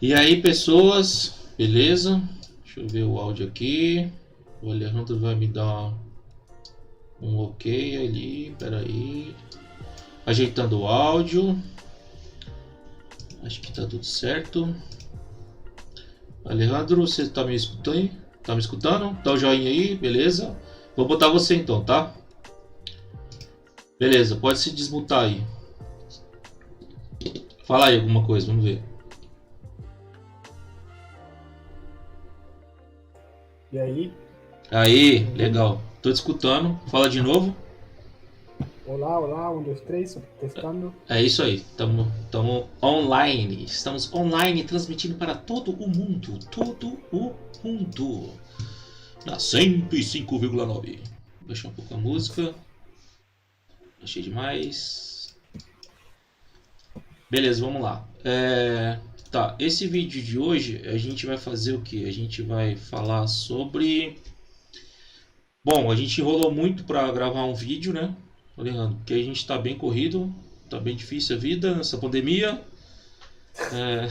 E aí, pessoas, beleza? Deixa eu ver o áudio aqui. O Alejandro vai me dar um ok ali, peraí. Ajeitando o áudio. Acho que tá tudo certo. Alejandro, você tá me escutando? Tá me escutando? Dá o joinha aí, beleza? Vou botar você então, tá? Beleza, pode se desmutar aí. Fala aí alguma coisa, vamos ver. E aí? Aí, Beleza? legal. Tô te escutando. Fala de novo. Olá, olá, um, dois, três, testando. É isso aí. Estamos online. Estamos online transmitindo para todo o mundo. Todo o mundo. Na 105,9. Vou baixar um pouco a música. Achei demais. Beleza, vamos lá. Tá, esse vídeo de hoje a gente vai fazer o que? A gente vai falar sobre. Bom, a gente enrolou muito para gravar um vídeo, né, Alejandro? Porque a gente está bem corrido, tá bem difícil a vida nessa pandemia. É...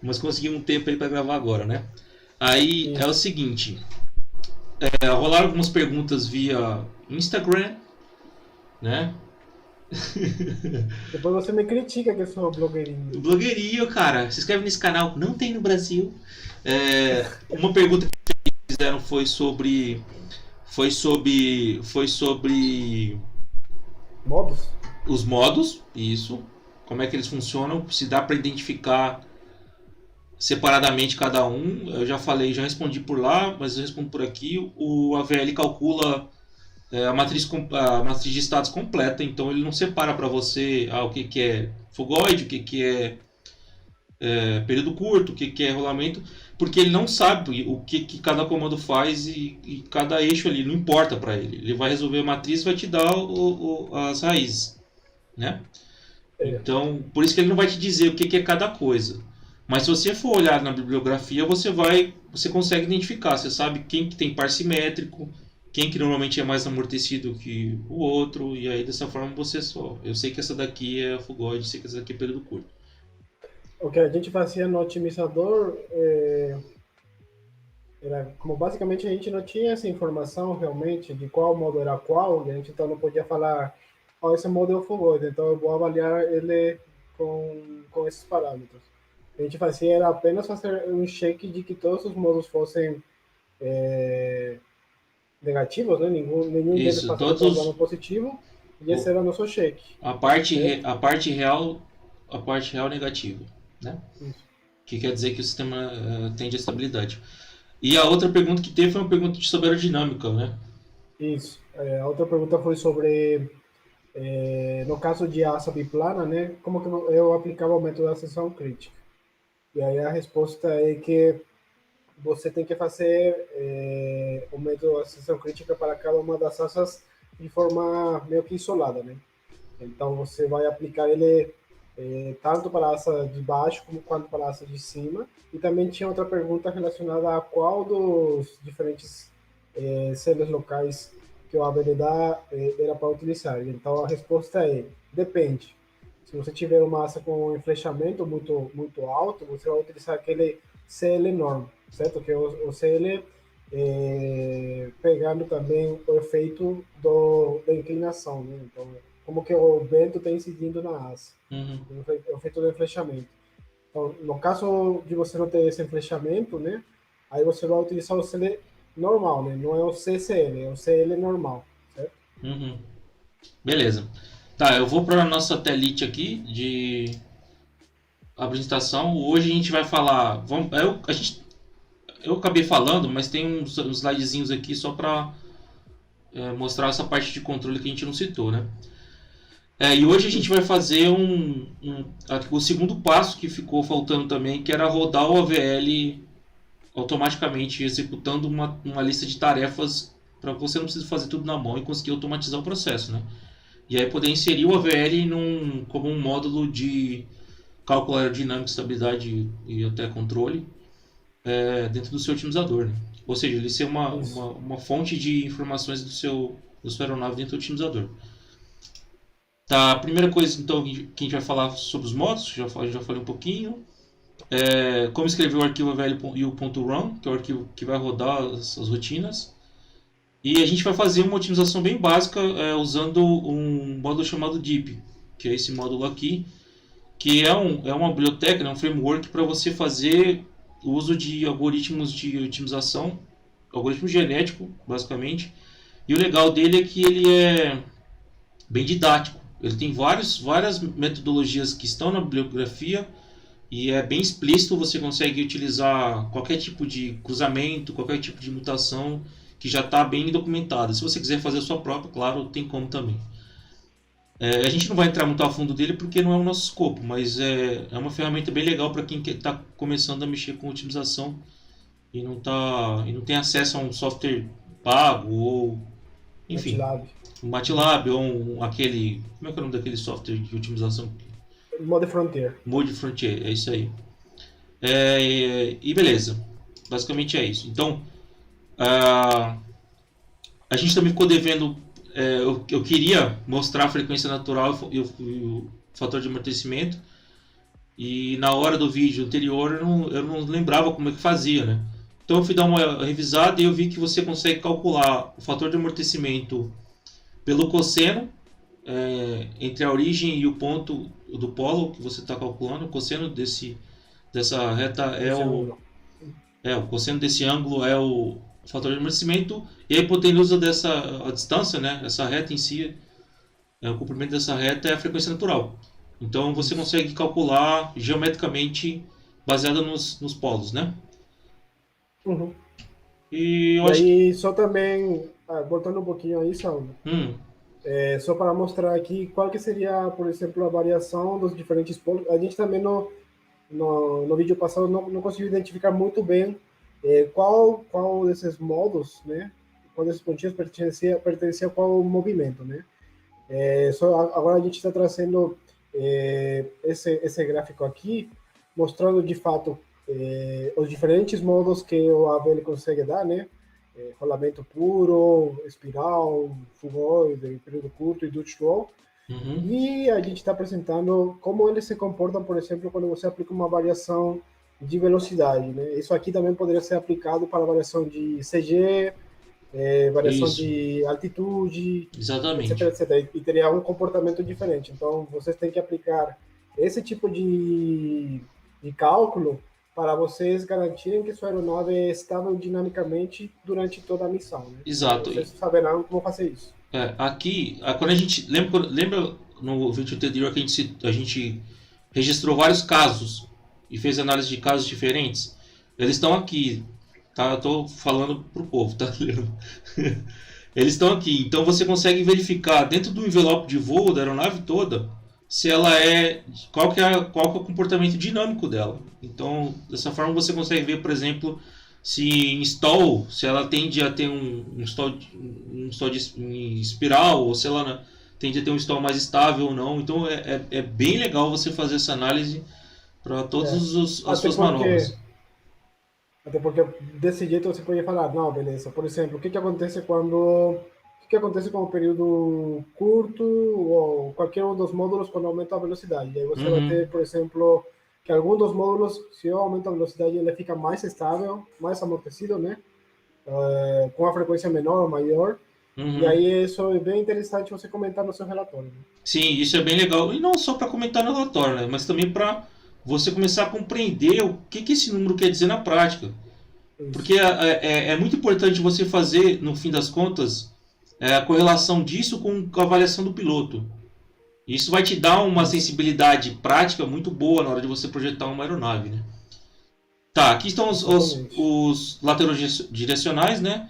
Mas conseguimos um tempo aí para gravar agora, né? Aí é o Isso. seguinte: rolaram algumas perguntas via Instagram, né? Depois você me critica que eu sou blogueirinho. Blogueirinho, cara. Se inscreve nesse canal, não tem no Brasil. Uma pergunta que fizeram foi sobre Modos? os modos, isso, como é que eles funcionam, se dá para identificar separadamente cada um. Eu já falei, já respondi por lá, mas eu respondo por aqui. O AVL calcula a matriz de estados completa, então ele não separa para você o que é fogoide, o que é período curto, o que é rolamento, porque ele não sabe o que cada comando faz e cada eixo ali, não importa para ele. Ele vai resolver a matriz e vai te dar as raízes, né? É. Então, por isso que ele não vai te dizer o que é cada coisa. Mas se você for olhar na bibliografia, você consegue identificar. Você sabe quem que tem par simétrico, quem que normalmente é mais amortecido que o outro, e aí dessa forma você só. Eu sei que essa daqui é fogoide, eu sei que essa daqui é período curto. O que a gente fazia no otimizador era como basicamente a gente não tinha essa informação realmente de qual modo era qual, e a gente então não podia falar, ó, esse modo é o fogoide, então eu vou avaliar ele com esses parâmetros. O que a gente fazia era apenas fazer um check de que todos os modos fossem negativos, né? Nenhum deles Isso, passava todos pelo plano os. positivo, e esse era o nosso check, A parte, certo? a parte real. A parte real negativa, né? Isso. Que quer dizer que o sistema tende à estabilidade. E a outra pergunta que teve foi uma pergunta sobre aerodinâmica, né? Isso. A outra pergunta foi sobre, no caso de asa biplana, né, como que eu aplicava o método da seção crítica. E aí a resposta é que você tem que fazer o método da seção crítica para cada uma das asas de forma meio que isolada, né? Então você vai aplicar ele tanto para a asa de baixo como quanto para a asa de cima. E também tinha outra pergunta relacionada a qual dos diferentes celos locais que o ABD dá era para utilizar. Então a resposta é depende. Se você tiver uma asa com um flechamento muito alto, você vai utilizar aquele CL norm, certo? Que é o CL pegando também o efeito da inclinação, né? Então, como que o vento está incidindo na asa, Uhum. o efeito do enflechamento. Então, no caso de você não ter esse enflechamento, né? Aí você vai utilizar o CL normal, né? Não é o CCL, é o CL normal, certo? Uhum. Beleza. Tá, eu vou para a nossa telite aqui de apresentação. Hoje a gente vai falar. Eu acabei falando, mas tem uns slidezinhos aqui só para mostrar essa parte de controle que a gente não citou, né? E hoje a gente vai fazer o segundo passo que ficou faltando também, que era rodar o AVL automaticamente, executando uma lista de tarefas para você não precisar fazer tudo na mão e conseguir automatizar o processo, né? E aí poder inserir o AVL como um módulo de cálculo aerodinâmico, estabilidade e até controle dentro do seu otimizador, né? Ou seja, ele ser Isso. uma fonte de informações do seu aeronave dentro do otimizador. Tá, a primeira coisa então que a gente vai falar sobre os modos, já falei um pouquinho. como escrever o arquivo velho e o .run, que é o arquivo que vai rodar as rotinas. E a gente vai fazer uma otimização bem básica usando um módulo chamado Deep, que é esse módulo aqui, que é uma biblioteca, é um framework para você fazer o uso de algoritmos de otimização, algoritmo genético, basicamente. E o legal dele é que ele é bem didático. Ele tem várias metodologias que estão na bibliografia e é bem explícito. Você consegue utilizar qualquer tipo de cruzamento, qualquer tipo de mutação que já está bem documentada. Se você quiser fazer a sua própria, claro, tem como também. A gente não vai entrar muito a fundo dele porque não é o nosso escopo, mas é uma ferramenta bem legal para quem está começando a mexer com otimização e não tem acesso a um software pago ou, enfim, MATLAB. um MATLAB ou aquele, como é que é o nome daquele software de otimização? Mode Frontier. Mode Frontier, é isso aí. E beleza, basicamente é isso. Então, a gente também ficou devendo. Eu queria mostrar a frequência natural e o fator de amortecimento. E na hora do vídeo anterior eu não lembrava como é que fazia, né? Então eu fui dar uma revisada e eu vi que você consegue calcular o fator de amortecimento pelo cosseno entre a origem e o ponto do polo que você está calculando. O cosseno dessa reta o cosseno desse ângulo é o fator de amortecimento, e a hipotenusa a distância, né? Essa reta em si, o comprimento dessa reta é a frequência natural. Então você consegue calcular geometricamente baseado nos polos, né? Uhum. E eu E acho que. aí, só também, voltando um pouquinho aí, Saulo, só para mostrar aqui qual que seria, por exemplo, a variação dos diferentes polos. A gente também no vídeo passado não conseguiu identificar muito bem qual desses modos, né? Qual desses pontinhos pertencia a qual movimento, né? Agora a gente está trazendo esse gráfico aqui, mostrando de fato os diferentes modos que o AVL consegue dar, né? Rolamento puro, espiral, fugoide, período curto e Dutch roll. E a gente está apresentando como eles se comportam, por exemplo, quando você aplica uma variação de velocidade, né? Isso aqui também poderia ser aplicado para variação de CG, variação Isso, de altitude, etc, exatamente. etc. E teria um comportamento diferente. Então, vocês têm que aplicar esse tipo de cálculo para vocês garantirem que sua aeronave é estável dinamicamente durante toda a missão, né? Exato. Vocês saberão como fazer isso. Aqui, quando a gente. Lembra no vídeo anterior que a gente registrou vários casos e fez análise de casos diferentes? Eles estão aqui, tá? Eu tô falando pro povo, tá? Eles estão aqui, então você consegue verificar dentro do envelope de voo da aeronave toda se ela qual que é o comportamento dinâmico dela. Então, dessa forma você consegue ver, por exemplo, se ela tende a ter um stall em espiral, ou se ela tende a ter um stall mais estável ou não. Então é bem legal você fazer essa análise para todas as Até suas manobras. até porque desse jeito você pode falar, não, beleza. Por exemplo, o que acontece o que acontece com o período curto ou qualquer um dos módulos quando aumenta a velocidade? E aí você vai Uhum, ter, por exemplo, que algum dos módulos, se eu aumento a velocidade, ele fica mais estável, mais amortecido, né? Com a frequência menor ou maior. E uhum. aí isso é bem interessante você comentar no seu relatório. Né? Sim, isso é bem legal. E não só para comentar no relatório, né? Mas também para você começar a compreender o que esse número quer dizer na prática. Isso. Porque é muito importante você fazer, no fim das contas, a correlação disso com a avaliação do piloto. Isso vai te dar uma Isso. sensibilidade prática muito boa na hora de você projetar uma aeronave, né? Tá, aqui estão Exatamente. os laterodirecionais, né?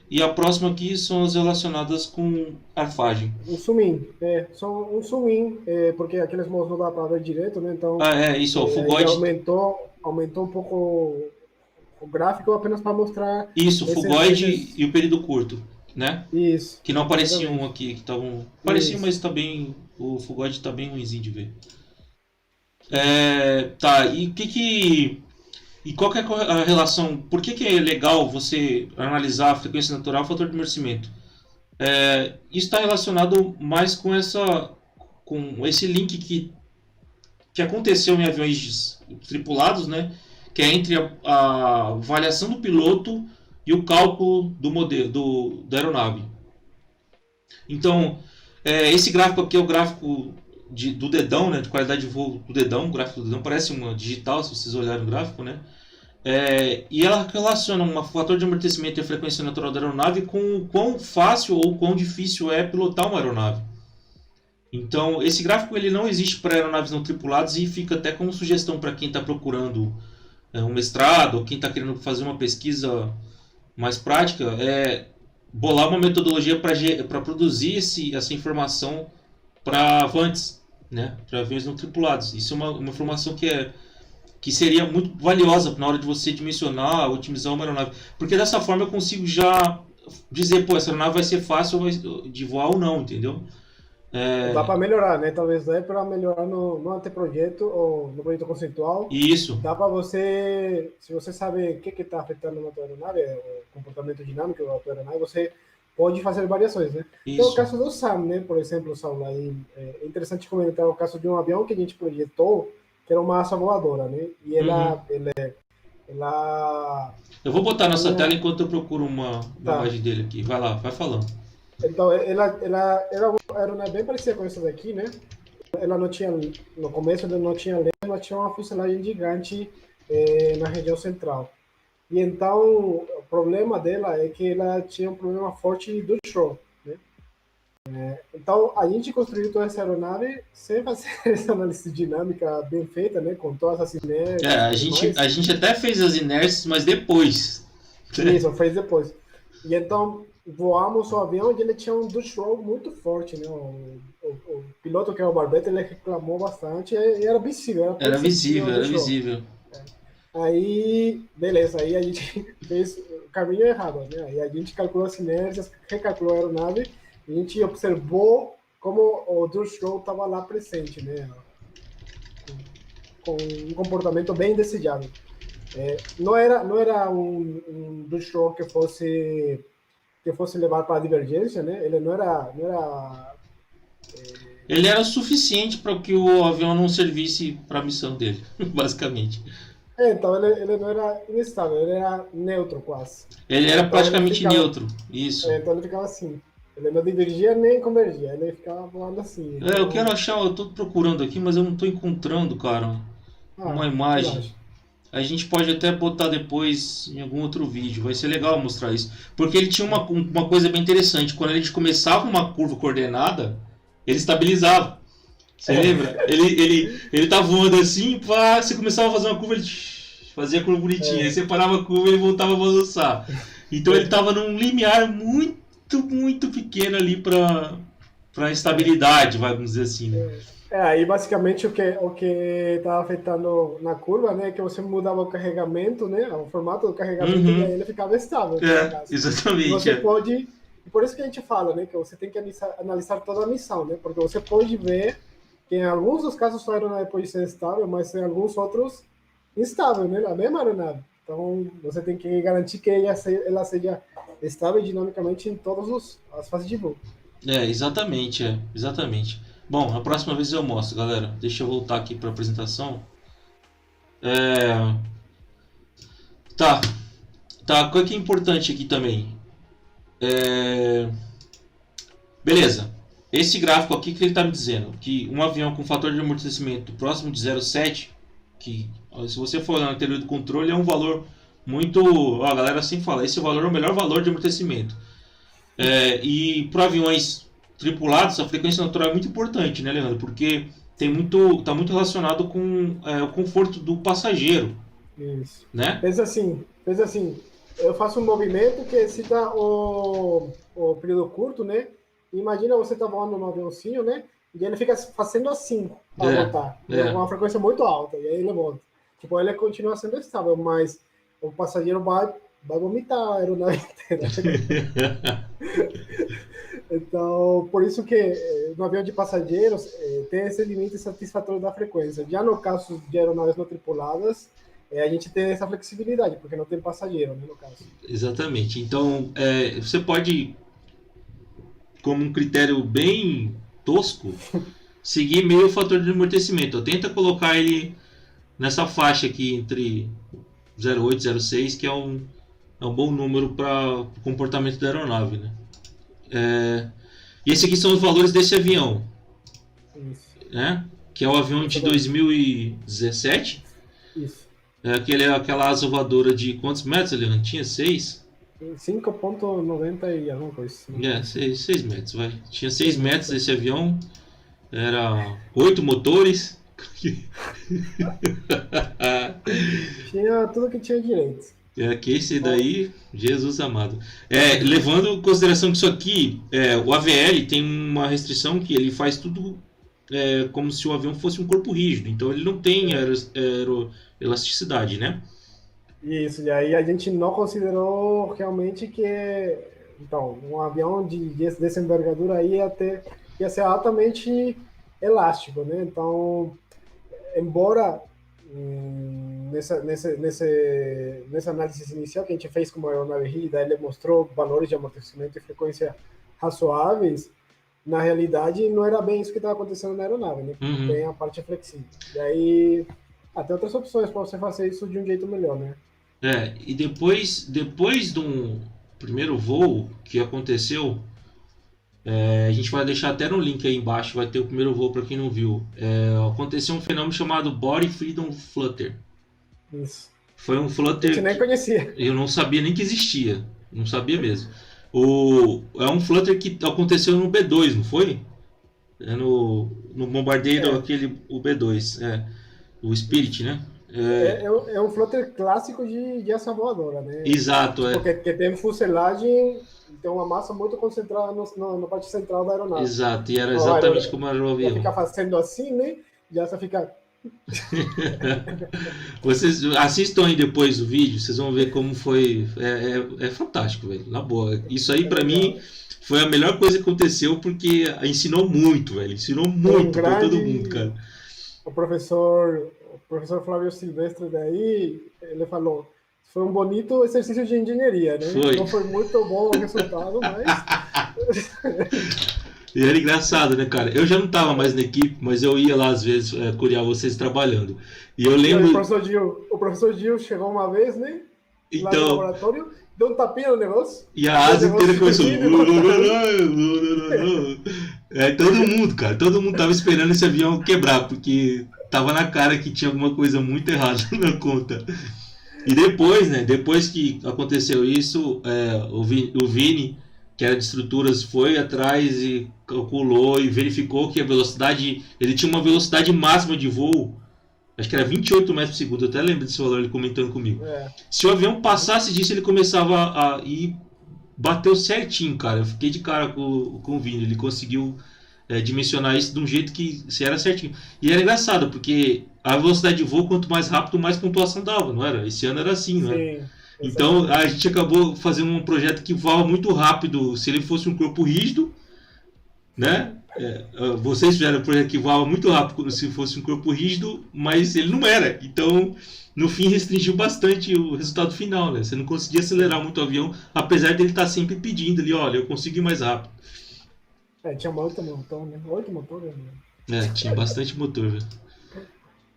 E a próxima aqui são as relacionadas com arfagem. Um zoom in, só um zoom in, porque aqueles modos não dá para ver direito, né? Então, Isso, ó, o aí fugoide. aumentou um pouco o gráfico apenas para mostrar Isso, o fugoide esses. e o período curto, né? Isso, Que não apareciam exatamente. aqui, que estavam. Pareciam, Isso. mas tá bem. O fugoide tá bem ruimzinho de ver. Tá, e o que que. E qual que é a relação? Por que é legal você analisar a frequência natural e o fator de amortecimento? Isso está relacionado mais com esse link que que aconteceu em aviões tripulados, né? Que é entre a avaliação do piloto e o cálculo do modelo da aeronave. Então, esse gráfico aqui é o gráfico do dedão, né? De qualidade de voo do dedão. O gráfico do dedão parece uma digital, se vocês olharem o gráfico, né? E ela relaciona um fator de amortecimento e a frequência natural da aeronave com o quão fácil ou quão difícil é pilotar uma aeronave. Então, esse gráfico ele não existe para aeronaves não tripuladas e fica até como sugestão para quem está procurando um mestrado ou quem está querendo fazer uma pesquisa mais prática, bolar uma metodologia para produzir essa informação para avantes, né? Para aviões não tripulados. Isso é uma informação que seria muito valiosa na hora de você dimensionar, otimizar uma aeronave. Porque dessa forma eu consigo já dizer, pô, essa aeronave vai ser fácil de voar ou não, entendeu? Dá para melhorar, né? Talvez dê para melhorar no anteprojeto ou no projeto conceitual. Isso. Dá para você, se você sabe o que está afetando na tua aeronave, o comportamento dinâmico da tua aeronave, você pode fazer variações, né? Isso. Então, o caso do SAM, né? Por exemplo, Saulo, aí, é interessante comentar o caso de um avião que a gente projetou, que era uma asa voadora, né? E ela Eu vou botar nessa tela enquanto eu procuro uma imagem dele aqui. Vai lá, vai falando. Então, ela era uma aeronave bem parecida com essa daqui, né? Ela não tinha, no começo ela não tinha leme, ela tinha uma fuselagem gigante na região central. E então, o problema dela é que ela tinha um problema forte do stroke, né? Então, a gente construiu toda essa aeronave sem fazer essa análise dinâmica bem feita, né? Com todas as inércias. A gente até fez as inércias, mas depois. Isso, fez depois. E então, voamos o avião e ele tinha um downstroke muito forte, né? O piloto, que é o Barbeto, ele reclamou bastante e era visível. Era visível. Aí, beleza, aí a gente fez o caminho errado, né? Aí a gente calculou as inércias, recalculou a aeronave e a gente observou como o downstroke estava lá presente, né? Com um comportamento bem desejável. Não era um downstroke que fosse levar para a divergência, né? Ele não era ele era o suficiente para que o avião não servisse para a missão dele, basicamente. Então ele não era instável, ele era neutro quase. Ele era praticamente neutro, isso. Então ele ficava assim. Ele não divergia nem convergia, ele ficava voando assim. Então... eu quero achar, eu tô procurando aqui, mas eu não tô encontrando, cara, uma imagem. A gente pode até botar depois em algum outro vídeo, vai ser legal mostrar isso. Porque ele tinha uma coisa bem interessante, quando a gente começava uma curva coordenada, ele estabilizava. Você lembra? Ele tá voando assim, pá, você começava a fazer uma curva, ele fazia a curva bonitinha, aí você parava a curva e ele voltava a balançar. Então ele tava num limiar muito pequeno ali para estabilidade, vamos dizer assim, né? Aí basicamente o que estava afetando na curva, né, é que você mudava o carregamento, né, o formato do carregamento, e aí ele ficava estável. Exatamente. Você pode, por isso que a gente fala, né, que você tem que analisar toda a missão, né, porque você pode ver que em alguns dos casos a aeronave pode ser estável, mas em alguns outros instável, né, a mesma aeronave. Então você tem que garantir que ela seja estável dinamicamente em todas as fases de voo. Exatamente. Bom, a próxima vez eu mostro, galera. Deixa eu voltar aqui para a apresentação. Tá, o que é importante aqui também? Beleza. Esse gráfico aqui que ele está me dizendo que um avião com fator de amortecimento próximo de 0,7, que se você for olhar no anterior do controle, é um valor muito... a galera sempre fala, esse valor é o melhor valor de amortecimento. E para aviões tripulados, a frequência natural é muito importante, né, Leandro? Porque está muito relacionado com o conforto do passageiro. Isso. Né? Pensa assim, eu faço um movimento que se dá o período curto, né? Imagina você tá voando no aviãozinho, né? E ele fica fazendo assim para voltar, com uma frequência muito alta, e aí ele volta. Tipo, ele continua sendo estável, mas o passageiro vai vomitar a aeronave inteira. Então, por isso que no avião de passageiros tem esse limite satisfatório da frequência. Já no caso de aeronaves não tripuladas, a gente tem essa flexibilidade, porque não tem passageiro, né, no caso. Exatamente. Então, você pode, como um critério bem tosco, seguir meio o fator de amortecimento. Tenta colocar ele nessa faixa aqui entre 0,8 e 0,6, que é um bom número para o comportamento da aeronave, né? E esses aqui são os valores desse avião, Isso. né? Que é o avião de 2017. Isso. Aquela asa voadora de quantos metros, Leandro? Tinha 6? 5,90 e alguma coisa. 6 metros, vai. Tinha 6 metros esse avião. Era 8 motores. Tinha tudo que tinha direito. Que esse daí, Jesus amado. Levando em consideração que isso aqui, o AVL tem uma restrição que ele faz tudo como se o avião fosse um corpo rígido. Então ele não tem aeroelasticidade, né? Isso, e aí a gente não considerou realmente que, então, um avião dessa envergadura aí ia ser altamente elástico, né? Então, embora nessa análise inicial que a gente fez com a aeronave rígida, ele mostrou valores de amortecimento e frequência razoáveis, na realidade não era bem isso que estava acontecendo na aeronave, né? Uhum. Tem a parte flexível. E aí, até outras opções para você fazer isso de um jeito melhor, né? E depois do primeiro voo que aconteceu, a gente vai deixar até no link aí embaixo, vai ter o primeiro voo para quem não viu. Aconteceu um fenômeno chamado Body Freedom Flutter. Isso. Foi um flutter. A gente nem conhecia. Eu não sabia nem que existia. Não sabia mesmo. É um flutter que aconteceu no B2, não foi? No bombardeio o B2. O Spirit, né? É um flutter clássico de asa voadora, né? Exato, Porque tem fuselagem, tem uma massa muito concentrada na parte central da aeronave. Exato, e era exatamente como era o avião. Fica fazendo assim, né? Já só fica... Vocês assistam aí depois o vídeo, vocês vão ver como foi. É fantástico, velho. Na boa. Isso aí pra mim foi a melhor coisa que aconteceu, porque ensinou muito, velho. Ensinou muito pra todo mundo, cara. O professor Flávio Silvestre daí, ele falou: foi um bonito exercício de engenharia, né? Foi. Não foi muito bom o resultado, mas... E era engraçado, né, cara? Eu já não tava mais na equipe, mas eu ia lá às vezes curiar vocês trabalhando. E eu lembro... O professor Gil chegou uma vez, né? Lá no laboratório, deu um tapinha no negócio. E a asa inteira começou... Todo mundo, cara. Todo mundo tava esperando esse avião quebrar, porque tava na cara que tinha alguma coisa muito errada na conta. E depois, né? Depois que aconteceu isso, o Vini, que era de estruturas, foi atrás e calculou e verificou que a velocidade... Ele tinha uma velocidade máxima de voo, acho que era 28 metros por segundo. Eu até lembro desse valor, ele comentando comigo. Se o avião passasse disso, ele começava a ir... Bateu certinho, cara. Eu fiquei de cara com o Vini. Ele conseguiu dimensionar isso de um jeito que era certinho. E era engraçado, porque a velocidade de voo, quanto mais rápido, mais pontuação dava, não era? Esse ano era assim, não é? Então a gente acabou fazendo um projeto que voava muito rápido. Se ele fosse um corpo rígido, né? Vocês fizeram um projeto que voava muito rápido se fosse um corpo rígido, mas ele não era. Então, no fim, restringiu bastante o resultado final, né? Você não conseguia acelerar muito o avião, apesar dele estar sempre pedindo ali, olha, eu consigo ir mais rápido. Tinha 8 motores, né? 8 motores, né? Tinha bastante motor, velho.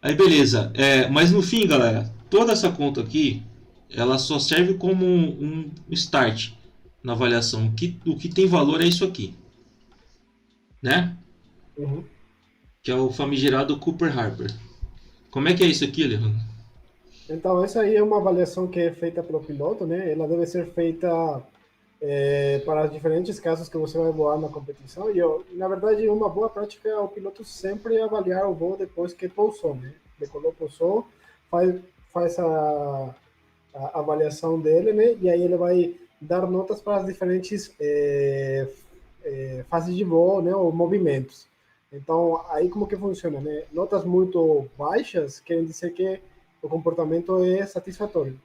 Aí, beleza. Mas no fim, galera, toda essa conta aqui, ela só serve como um start na avaliação. O que tem valor é isso aqui, né? Uhum. Que é o famigerado Cooper Harper. Como é que é isso aqui, Leandro? Então, essa aí é uma avaliação que é feita pelo piloto, né? Ela deve ser feita para os diferentes casos que você vai voar na competição. E, na verdade, uma boa prática é o piloto sempre avaliar o voo depois que pousou, né? Decolou, pousou, faz a avaliação dele, né? E aí ele vai dar notas para as diferentes fases de voo, né? Ou movimentos. Então, aí como que funciona, né? Notas muito baixas querem dizer que o comportamento é satisfatório.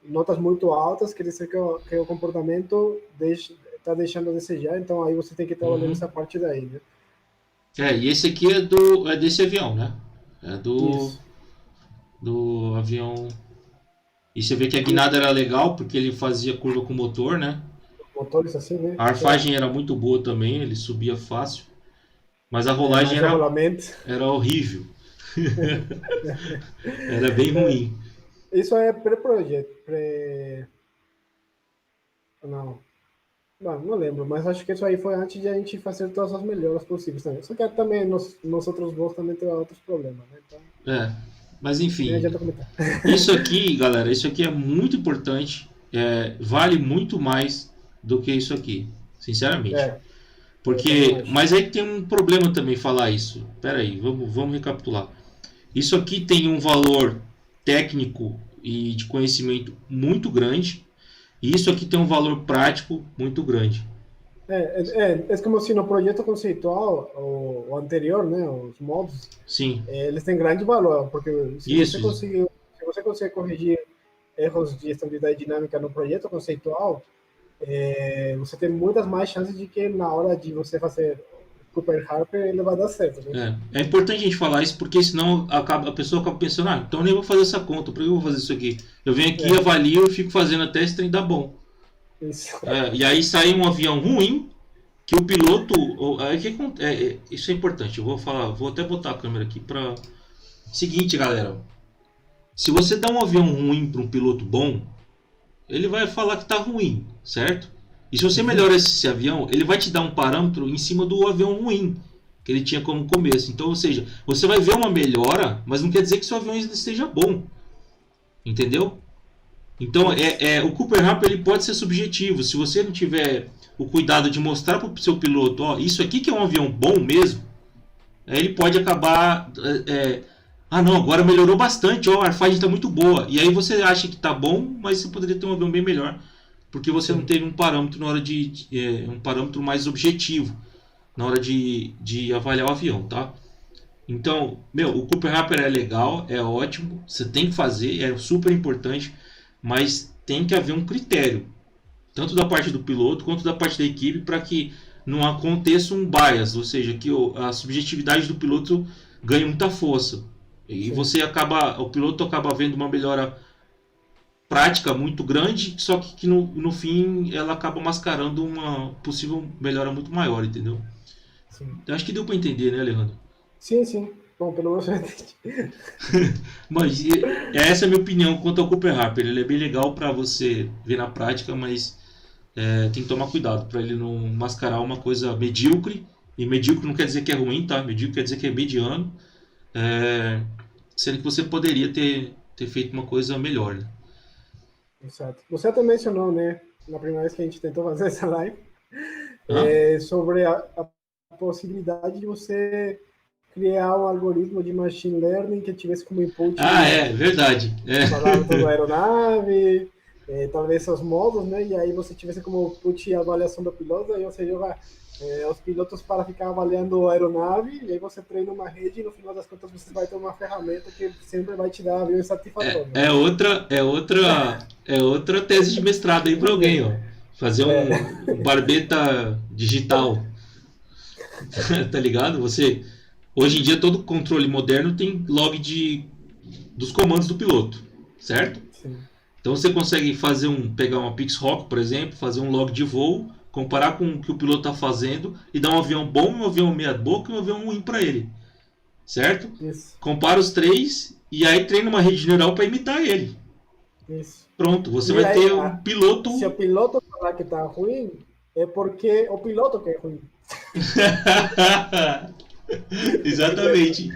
Notas muito altas quer dizer que o comportamento está deixando a desejar, então aí você tem que estar olhando essa parte daí, né? E esse aqui é desse avião, né? É do avião. E você vê que a guinada era legal, porque ele fazia curva com motor, né? Motores assim, né? A arfagem era muito boa também, ele subia fácil. Mas a rolagem mais o era, rolamento. era horrível. Era bem ruim. Isso é pré-projeto, pré... Não, não lembro, mas acho que isso aí foi antes de a gente fazer todas as melhoras possíveis também. Só que também nós outros voos também tem outros problemas, né? Então, É, mas nem enfim, adianta comentar. isso aqui, galera, isso aqui é muito importante. Vale muito mais do que isso aqui, sinceramente. É, eu também Porque, acho. mas aí tem um problema também falar isso. Pera aí, vamos recapitular. Isso aqui tem um valor técnico e de conhecimento muito grande. E isso aqui tem um valor prático muito grande. É como se no projeto conceitual, o anterior, né, os modos, Sim, eles têm grande valor, porque isso. se você conseguir corrigir erros de estabilidade dinâmica no projeto conceitual, você tem muitas mais chances de que na hora de você fazer Cooper Harper ele vai dar certo, né? É importante a gente falar isso porque senão a pessoa acaba pensando, então eu nem vou fazer essa conta, por que eu vou fazer isso aqui? Eu venho aqui, É, avalio e fico fazendo até esse trem dar bom. isso. E aí sai um avião ruim que o piloto. Isso é importante, eu vou falar, vou até botar a câmera aqui para. Seguinte, galera. Se você dá um avião ruim para um piloto bom, ele vai falar que tá ruim, certo? E se você melhora esse avião, ele vai te dar um parâmetro em cima do avião ruim que ele tinha como começo. Então, ou seja, você vai ver uma melhora, mas não quer dizer que seu avião esteja bom, entendeu? Então, o Cooper Harper ele pode ser subjetivo. Se você não tiver o cuidado de mostrar para o seu piloto, isso aqui que é um avião bom mesmo, ele pode acabar não, agora melhorou bastante, a airfagem está muito boa. E aí você acha que está bom, mas você poderia ter um avião bem melhor, porque você não teve um parâmetro na hora um parâmetro mais objetivo na hora de avaliar o avião, tá? Então, o Cooper Harper é legal, é ótimo, você tem que fazer, é super importante, mas tem que haver um critério, tanto da parte do piloto quanto da parte da equipe, para que não aconteça um bias, ou seja, que a subjetividade do piloto ganhe muita força. E o piloto acaba vendo uma melhora prática muito grande, só que no fim ela acaba mascarando uma possível melhora muito maior, entendeu? Sim, Eu acho que deu para entender, né, Alejandro? sim. Sim. Bom, pelo menos eu entendi. Mas essa é a minha opinião quanto ao Cooper Harper. Ele é bem legal para você ver na prática, mas tem que tomar cuidado para ele não mascarar uma coisa medíocre. E medíocre não quer dizer que é ruim, tá? Medíocre quer dizer que é mediano. É, sendo que você poderia ter feito uma coisa melhor, né? Exato. Você até mencionou, né, na primeira vez que a gente tentou fazer essa live, Hã? sobre a possibilidade de você criar um algoritmo de machine learning que tivesse como input Verdade. os parâmetros da aeronave, talvez seus modos, né? E aí você tivesse como input a avaliação do piloto, aí você joga os pilotos para ficar avaliando a aeronave, e aí você treina uma rede e no final das contas você vai ter uma ferramenta que sempre vai te dar aviões satisfatórios. É outra tese de mestrado aí para alguém, ó. Fazer um barbeta digital, tá ligado? Hoje em dia todo controle moderno tem log dos comandos do piloto, certo? Sim. Então você consegue pegar uma Pixhawk, por exemplo, fazer um log de voo, comparar com o que o piloto está fazendo e dar um avião bom, um avião meia boca e um avião ruim para ele, certo? Isso. Compara os três e aí treina uma rede neural para imitar ele. Isso. Pronto, você E vai aí, ter um piloto. se o piloto falar que tá ruim, é porque o piloto que é ruim. Exatamente.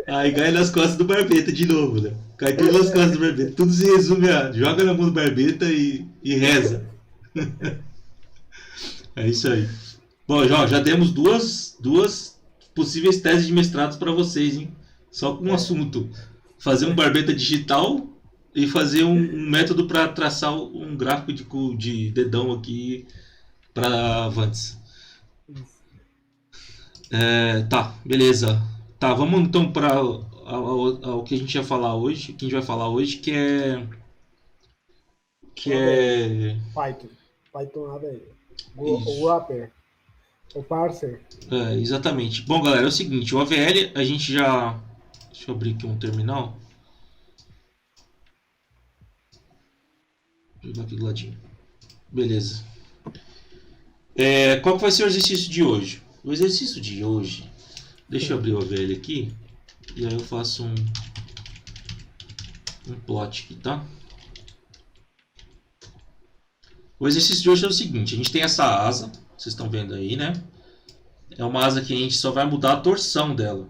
Aí cai nas costas do Barbeta de novo, né? Cai tudo nas costas do Barbeta. Tudo se resume a joga na mão do Barbeta e reza. É isso aí. Bom, já demos duas possíveis teses de mestrados para vocês, hein? Só com um assunto. Fazer um Barbeta digital e fazer um método para traçar um gráfico de dedão aqui para Avantes. Tá, beleza. Tá, vamos então para o que a gente ia falar hoje, que a gente vai falar hoje, que é Python. Python AVL. O isso. wrapper. O parser. Exatamente. Bom, galera, é o seguinte, o AVL a gente já. Deixa eu abrir aqui um terminal. Vou jogar aqui do ladinho. Beleza. Qual que vai ser o exercício de hoje? O exercício de hoje, deixa eu abrir o OVL aqui, e aí eu faço um plot aqui, tá? O exercício de hoje é o seguinte, a gente tem essa asa, vocês estão vendo aí, né? É uma asa que a gente só vai mudar a torção dela.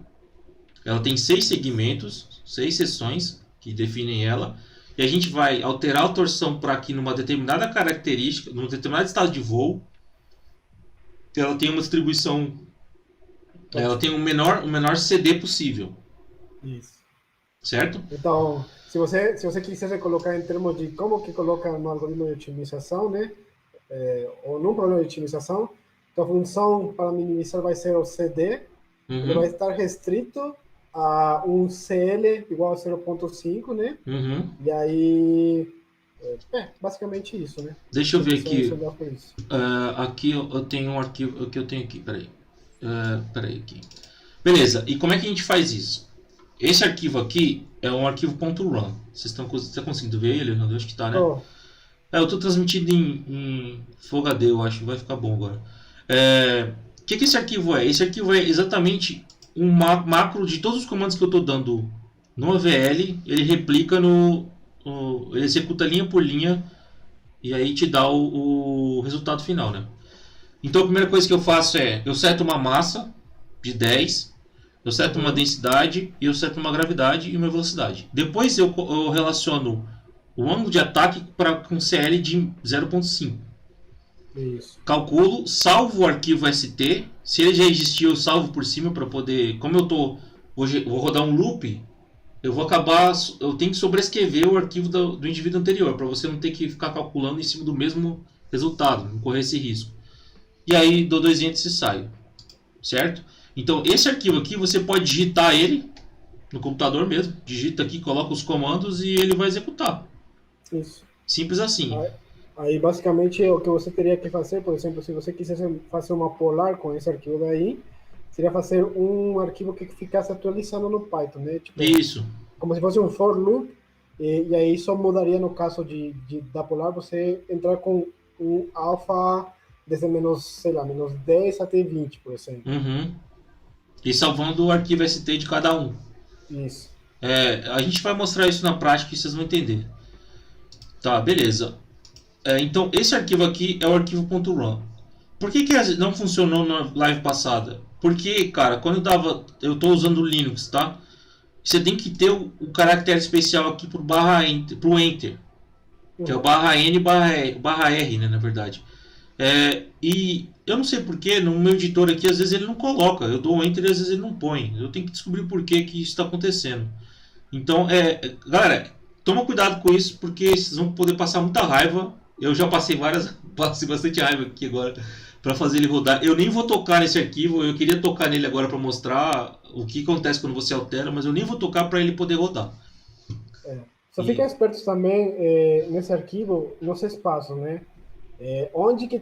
Ela tem 6 segmentos, 6 seções que definem ela, e a gente vai alterar a torção para aqui numa determinada característica, num determinado estado de voo. Ela tem uma distribuição, ela tem o menor CD possível. Isso. Certo? Então, se você quisesse colocar em termos de como que coloca no algoritmo de otimização, né? Ou num problema de otimização, então a função para minimizar vai ser o CD, ele vai estar restrito a um CL igual a 0.5, né? E aí, basicamente isso, né? Deixa eu ver aqui. Aqui eu tenho um arquivo que eu tenho aqui, peraí. Peraí aqui. Beleza, e como é que a gente faz isso? Esse arquivo aqui é um arquivo .run. Vocês estão conseguindo ver ele? Eu acho que tá, né? Eu estou transmitindo em Full HD, eu acho. Vai ficar bom agora. O que esse arquivo é? Esse arquivo é exatamente um macro de todos os comandos que eu estou dando no AVL. Ele replica ele executa linha por linha e aí te dá o resultado final, né? Então a primeira coisa que eu faço é, eu seto uma massa de 10, eu seto uma densidade e eu seto uma gravidade e uma velocidade. Depois eu relaciono o ângulo de ataque com CL de 0.5. Isso. Calculo, salvo o arquivo ST. Se ele já existir, eu salvo por cima para poder... Como eu vou rodar um loop, eu tenho que sobrescrever o arquivo do indivíduo anterior, para você não ter que ficar calculando em cima do mesmo resultado, não correr esse risco. E aí dou 2 enter e saio. Certo? Então esse arquivo aqui você pode digitar ele no computador mesmo. Digita aqui, coloca os comandos e ele vai executar. Isso. Simples assim. Aí basicamente o que você teria que fazer, por exemplo, se você quisesse fazer uma polar com esse arquivo daí, seria fazer um arquivo que ficasse atualizando no Python, né? Tipo, isso. Como se fosse um for loop, e aí só mudaria no caso da polar, você entrar com um alfa desde menos 10 até 20, por exemplo. E salvando o arquivo ST de cada um. Isso. A gente vai mostrar isso na prática e vocês vão entender. Tá, beleza. Então esse arquivo aqui é o arquivo .run. Por que não funcionou na live passada? Porque, cara, quando eu estou usando o Linux, tá? Você tem que ter o caractere especial aqui pro enter, que é o /N /R, né, na verdade. E eu não sei porquê, no meu editor aqui, às vezes ele não coloca. Eu dou enter e às vezes ele não põe. Eu tenho que descobrir por que isso está acontecendo. Então, galera, toma cuidado com isso, porque vocês vão poder passar muita raiva. Eu já passei bastante raiva aqui agora para fazer ele rodar. Eu nem vou tocar nesse arquivo, eu queria tocar nele agora para mostrar o que acontece quando você altera, mas eu nem vou tocar para ele poder rodar. Só fiquem espertos também nesse arquivo, nos espaços, né? Onde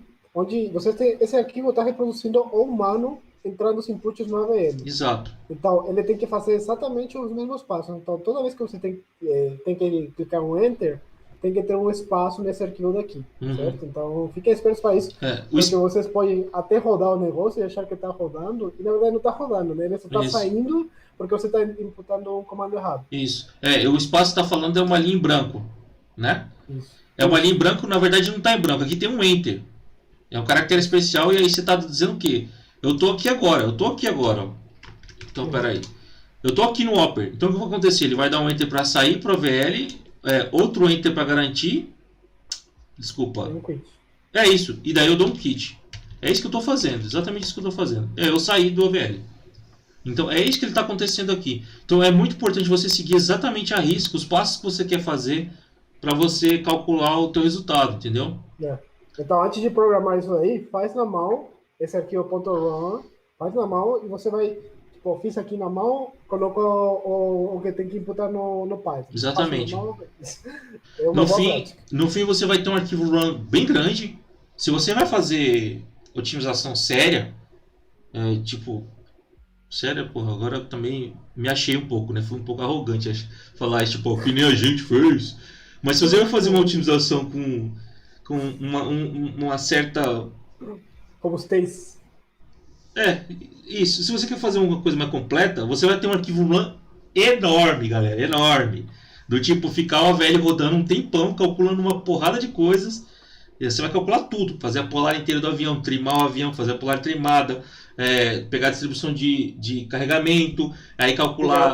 você tem, esse arquivo está reproduzindo o humano entrando os inputs no AVL. Exato. Então, ele tem que fazer exatamente os mesmos passos. Então, toda vez que você tem que clicar um Enter, tem que ter um espaço nesse arquivo daqui, certo? Então, fiquem espertos para isso. Porque vocês podem até rodar o negócio e achar que está rodando, e na verdade não está rodando, né? Ele só está saindo porque você está imputando um comando errado. Isso. O espaço que está falando é uma linha em branco, né? Isso. Uma linha em branco, na verdade não está em branco. Aqui tem um Enter. É um caractere especial e aí você está dizendo o quê? Eu tô aqui agora. Então, peraí. Eu tô aqui no Opera. Então, o que vai acontecer? Ele vai dar um Enter para sair para o VL, outro Enter para garantir. Desculpa. É isso. E daí eu dou um quit. É isso que eu estou fazendo. Exatamente isso que eu estou fazendo. Eu saí do OVL. Então, é isso que ele está acontecendo aqui. Então, é muito importante você seguir exatamente a risco, os passos que você quer fazer para você calcular o teu resultado, entendeu? Então, antes de programar isso aí, faz na mão, esse arquivo .run, faz na mão e você vai, tipo, fiz aqui na mão, coloca o que tem que imputar no Python. Exatamente. No fim, você vai ter um arquivo run bem grande. Se você vai fazer otimização séria, sério, porra, agora eu também me achei um pouco, né? Fui um pouco arrogante falar isso, tipo, que nem a gente fez. Mas se você vai fazer uma otimização com uma certa... Robustez. Isso. Se você quer fazer uma coisa mais completa, você vai ter um arquivo LAN enorme, galera, enorme. Do tipo, ficar o AVL rodando um tempão, calculando uma porrada de coisas. E você vai calcular tudo, fazer a polar inteira do avião, trimar o avião, fazer a polar trimada, pegar a distribuição de carregamento, aí calcular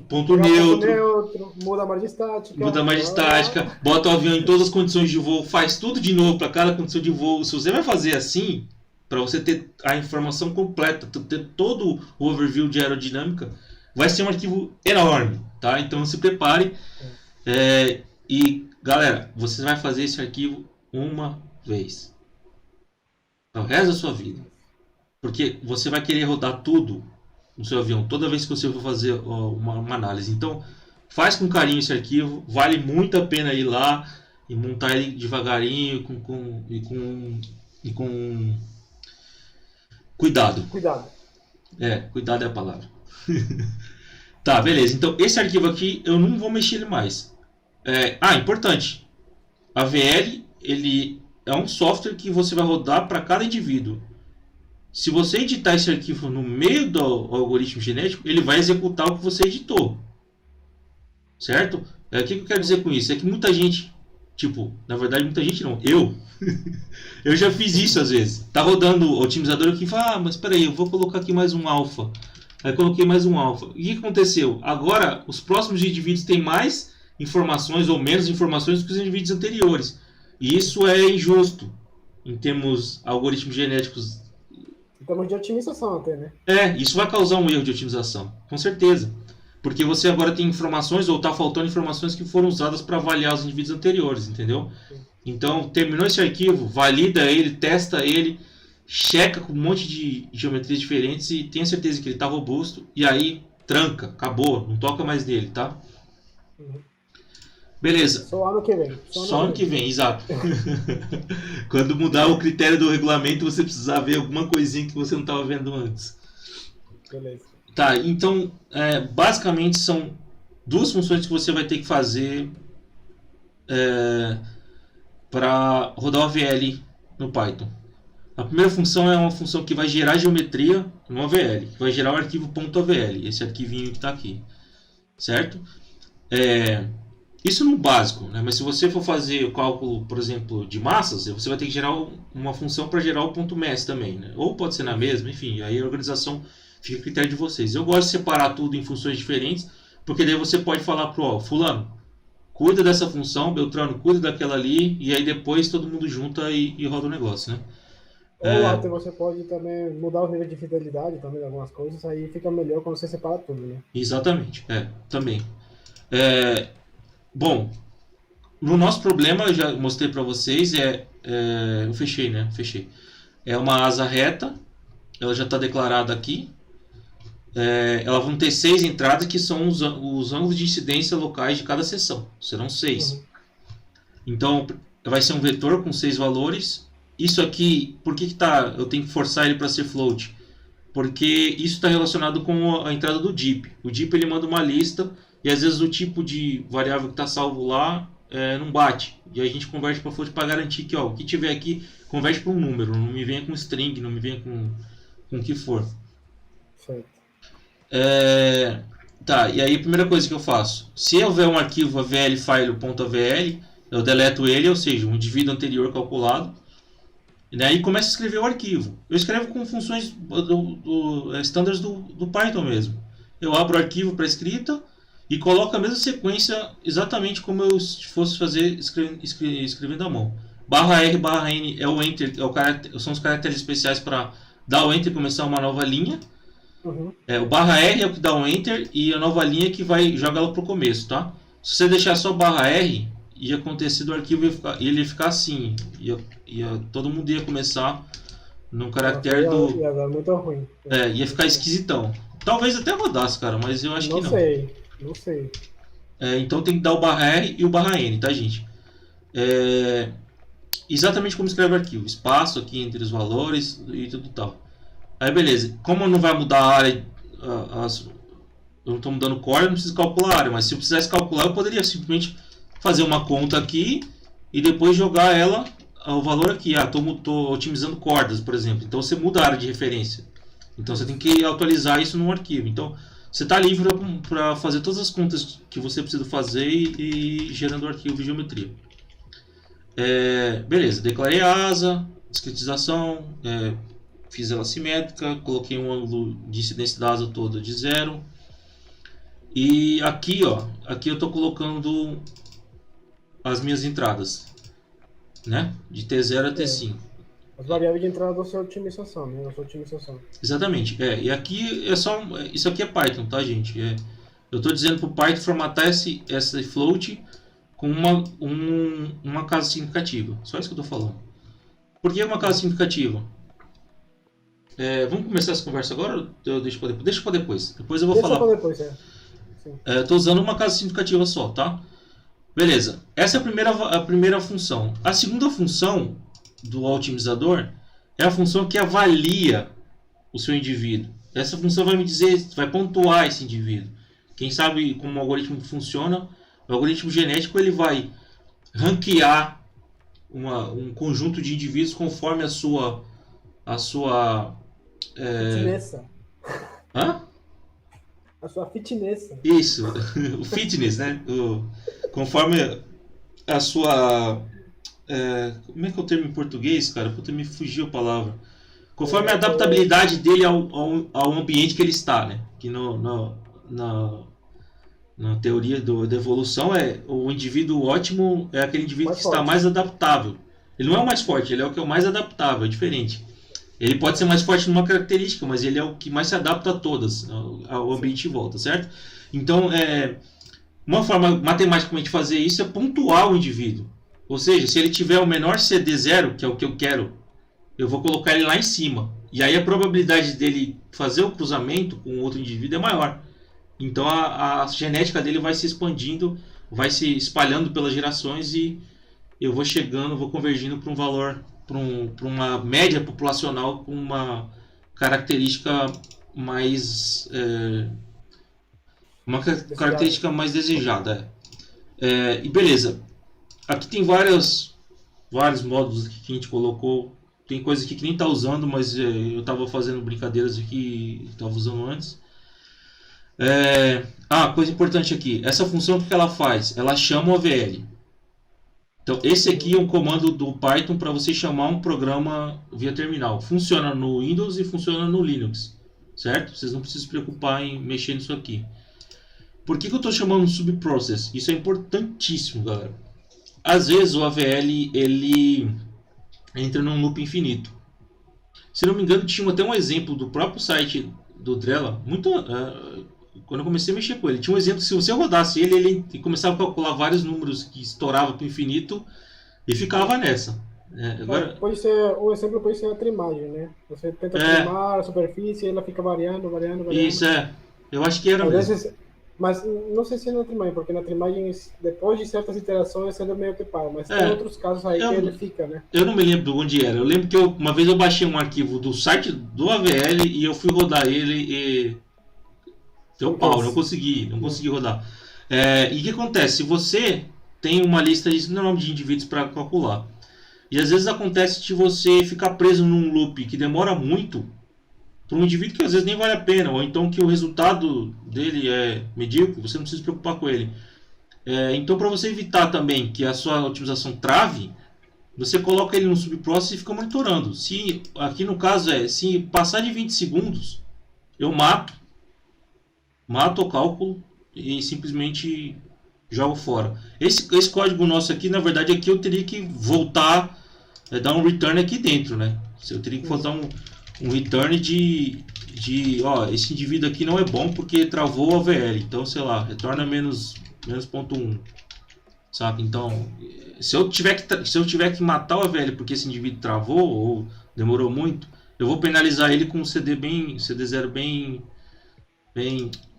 ponto neutro, muda a margem estática. Muda a margem estática, bota o avião em todas as condições de voo, faz tudo de novo para cada condição de voo. Se você vai fazer assim, para você ter a informação completa, ter todo o overview de aerodinâmica, vai ser um arquivo enorme, tá? Então se prepare. E galera, você vai fazer esse arquivo uma vez para o resto da sua vida, porque você vai querer rodar tudo no seu avião toda vez que você for fazer uma análise. Então faz com carinho esse arquivo, vale muito a pena ir lá e montar ele devagarinho e com cuidado. Cuidado é a palavra. Tá, beleza. Então esse arquivo aqui eu não vou mexer ele mais. Importante, AVL ele é um software que você vai rodar para cada indivíduo. Se você editar esse arquivo no meio do algoritmo genético, ele vai executar o que você editou. Certo? O que eu quero dizer com isso? É que muita gente, na verdade muita gente não, eu já fiz isso às vezes. Tá rodando o otimizador aqui e fala, mas espera aí, eu vou colocar aqui mais um alfa. Aí coloquei mais um alfa. E o que aconteceu? Agora, os próximos indivíduos têm mais informações ou menos informações do que os indivíduos anteriores. E isso é injusto em termos algoritmos genéticos. Em termos de otimização até, né? Isso vai causar um erro de otimização, com certeza. Porque você agora tem informações ou está faltando informações que foram usadas para avaliar os indivíduos anteriores, entendeu? Sim. Então, terminou esse arquivo, valida ele, testa ele, checa com um monte de geometrias diferentes e tenha certeza que ele está robusto. E aí, tranca, acabou, não toca mais nele, tá? Uhum. Beleza. Só ano que vem. Só ano que vem, exato. Quando mudar o critério do regulamento, você precisar ver alguma coisinha que você não estava vendo antes. Beleza. Tá, então, basicamente são duas funções que você vai ter que fazer para rodar o AVL no Python. A primeira função é uma função que vai gerar geometria no AVL, que vai gerar o arquivo .avl, esse arquivinho que está aqui, certo? Isso no básico, né? Mas se você for fazer o cálculo, por exemplo, de massas, você vai ter que gerar uma função para gerar o .mass também, né? Ou pode ser na mesma, enfim, aí a organização fica a critério de vocês. Eu gosto de separar tudo em funções diferentes, porque daí você pode falar pro fulano, cuida dessa função, Beltrano, cuida daquela ali, e aí depois todo mundo junta e roda o negócio, né? Ou até você pode também mudar o nível de fidelidade também de algumas coisas, aí fica melhor quando você separa tudo, né? Exatamente, também. Bom, no nosso problema, eu já mostrei para vocês, eu fechei, né? Fechei. É uma asa reta, ela já está declarada aqui. Elas vão ter 6 entradas, que são os ângulos de incidência locais de cada seção. Serão 6. Uhum. Então, vai ser um vetor com 6 valores. Isso aqui, por que eu tenho que forçar ele para ser float? Porque isso está relacionado com a entrada do DIP. O DIP ele manda uma lista e às vezes o tipo de variável que está salvo lá não bate. E aí a gente converte para float para garantir que o que tiver aqui converte para um número. Não me venha com string, não me venha com o que for. Certo. E aí a primeira coisa que eu faço, se houver um arquivo avl_file.avl, eu deleto ele, ou seja, um indivíduo anterior calculado, e daí começo a escrever o arquivo. Eu escrevo com funções standards do Python mesmo. Eu abro o arquivo para escrita e coloco a mesma sequência exatamente como eu fosse fazer escrevendo à mão. /R, /N é o enter, são os caracteres especiais para dar o enter e começar uma nova linha. Uhum. O /R é o que dá um enter e a nova linha que vai jogar ela para o começo, tá? Se você deixar só /R, ia acontecer do arquivo ele ia ficar assim, todo mundo ia começar no caractere do... Ia dar muito ruim. Ia ficar esquisitão. Talvez até rodasse, cara, mas eu acho que não. Não sei. Então tem que dar o /R e o /N, tá, gente? Exatamente como escreve o arquivo. Espaço aqui entre os valores e tudo tal. Aí beleza, como não vai mudar a área, eu não estou mudando core, não preciso calcular a área, mas se eu precisasse calcular, eu poderia simplesmente fazer uma conta aqui e depois jogar o valor aqui. Estou otimizando cordas, por exemplo, então você muda a área de referência. Então você tem que atualizar isso no arquivo. Então você está livre para fazer todas as contas que você precisa fazer e gerando o arquivo de geometria. Beleza, declarei a asa, discretização, fiz ela simétrica, coloquei um ângulo de incidência da asa toda de 0. E aqui, ó, aqui eu estou colocando as minhas entradas, né? De T0 a T5. As variáveis de entrada da sua otimização, né? Da sua otimização. Exatamente. E aqui é só. Isso aqui é Python, tá, gente? Eu estou dizendo para o Python formatar essa float com uma casa significativa. Só isso que eu estou falando. Por que uma casa significativa? Vamos começar essa conversa agora ou eu deixo para depois? Deixa para depois. Depois eu vou falar. Deixa para depois, Sim. Estou usando uma casa significativa só, tá? Beleza. Essa é a primeira função. A segunda função do otimizador é a função que avalia o seu indivíduo. Essa função vai me dizer, vai pontuar esse indivíduo. Quem sabe como o algoritmo funciona, o algoritmo genético ele vai ranquear um conjunto de indivíduos conforme a sua Fitness. Hã? A sua fitness. Isso, o fitness, né? Conforme a sua... como é que é o termo em português, cara? Puta, me fugiu a palavra. Conforme a adaptabilidade dele ao ambiente que ele está, né? Que na teoria da evolução o indivíduo ótimo é aquele indivíduo que está mais adaptável. Ele não é o mais forte, ele é o que é o mais adaptável, é diferente. Ele pode ser mais forte numa característica, mas ele é o que mais se adapta a todas, ao ambiente em volta, certo? Então, uma forma matematicamente de fazer isso é pontuar o indivíduo. Ou seja, se ele tiver o menor CD0, que é o que eu quero, eu vou colocar ele lá em cima. E aí a probabilidade dele fazer o cruzamento com outro indivíduo é maior. Então a genética dele vai se expandindo, vai se espalhando pelas gerações e eu vou convergindo para um valor, para uma média populacional com uma característica mais mais desejada. E beleza. Aqui tem vários módulos que a gente colocou. Tem coisa aqui que nem está usando, mas eu estava fazendo brincadeiras aqui que estava usando antes. Coisa importante aqui. Essa função, o que ela faz? Ela chama o AVL. Então, esse aqui é um comando do Python para você chamar um programa via terminal. Funciona no Windows e funciona no Linux. Certo? Vocês não precisam se preocupar em mexer nisso aqui. Por que eu estou chamando subprocess? Isso é importantíssimo, galera. Às vezes o AVL ele entra num loop infinito. Se não me engano, tinha até um exemplo do próprio site do Drella. Quando eu comecei a mexer com ele, tinha um exemplo que se você rodasse ele começava a calcular vários números que estourava para o infinito e ficava nessa. Agora... o exemplo pode ser a trimagem, né? Você tenta trimar a superfície e ela fica variando. Isso eu acho que era mesmo. Mas não sei se é na trimagem, porque na trimagem, depois de certas iterações, ele meio que para. Mas tem outros casos aí que ele fica, né? Eu não me lembro onde era. Eu lembro que uma vez eu baixei um arquivo do site do AVL e eu fui rodar ele e... deu pau, não consegui rodar. E o que acontece? Se você tem uma lista enorme de indivíduos para calcular, e às vezes acontece de você ficar preso num loop que demora muito, para um indivíduo que às vezes nem vale a pena, ou então que o resultado dele é medíocre, você não precisa se preocupar com ele. Então, para você evitar também que a sua otimização trave, você coloca ele no subprocess e fica monitorando. Aqui no caso se passar de 20 segundos, eu mato o cálculo e simplesmente jogo fora. Esse código nosso aqui, na verdade, aqui eu teria que voltar, dar um return aqui dentro, né? Eu teria que botar um return de esse indivíduo aqui não é bom porque travou a VL. Então, sei lá, retorna menos 0,1. Sabe? Então, se eu tiver que matar o AVL porque esse indivíduo travou ou demorou muito, eu vou penalizar ele com um CD0 bem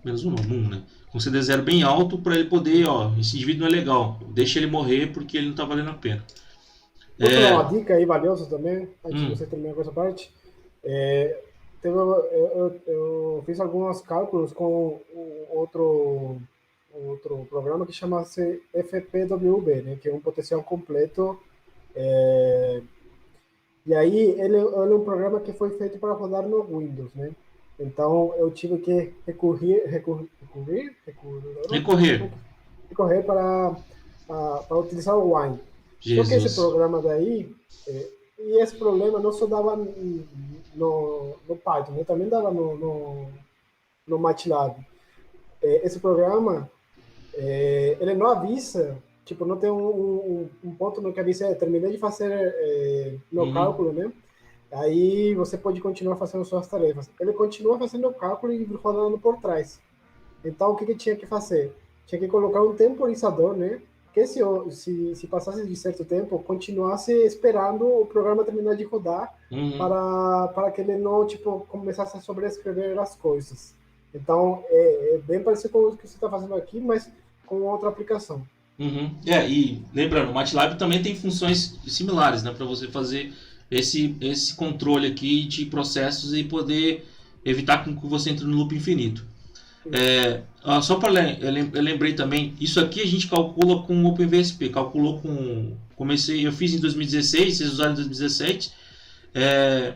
menos 1, né? Com CD0 bem alto para ele poder, esse indivíduo não é legal, deixa ele morrer porque ele não está valendo a pena. Vou dar uma dica aí valiosa também, antes de você terminar com essa parte. Eu fiz alguns cálculos com outro programa que chama-se FPWB, né, que é um potencial completo. E aí ele é um programa que foi feito para rodar no Windows, né? Então eu tive que Recorrer. recorrer para utilizar o Wine. Só que esse Jesus. programa daí, e esse problema não só dava no Python, né? Também dava no MATLAB. Esse programa, ele não avisa, tipo, não tem um ponto no que avisa, terminei de fazer meu Uhum. cálculo, né? Aí você pode continuar fazendo suas tarefas. Ele continua fazendo o cálculo e rodando por trás. Então, o que, que tinha que fazer? Tinha que colocar um temporizador, né? Que se passasse de certo tempo, continuasse esperando o programa terminar de rodar Uhum. para que ele não, tipo, começasse a sobrescrever as coisas. Então, é bem parecido com o que você está fazendo aqui, mas com outra aplicação. Uhum. E lembrando, o MATLAB também tem funções similares, né, para você fazer esse controle aqui de processos e poder evitar com que você entre no loop infinito. Isso. Só para eu lembrei também, isso aqui a gente calcula com o OpenVSP, calculou com eu fiz em 2016, vocês usaram em 2017. É,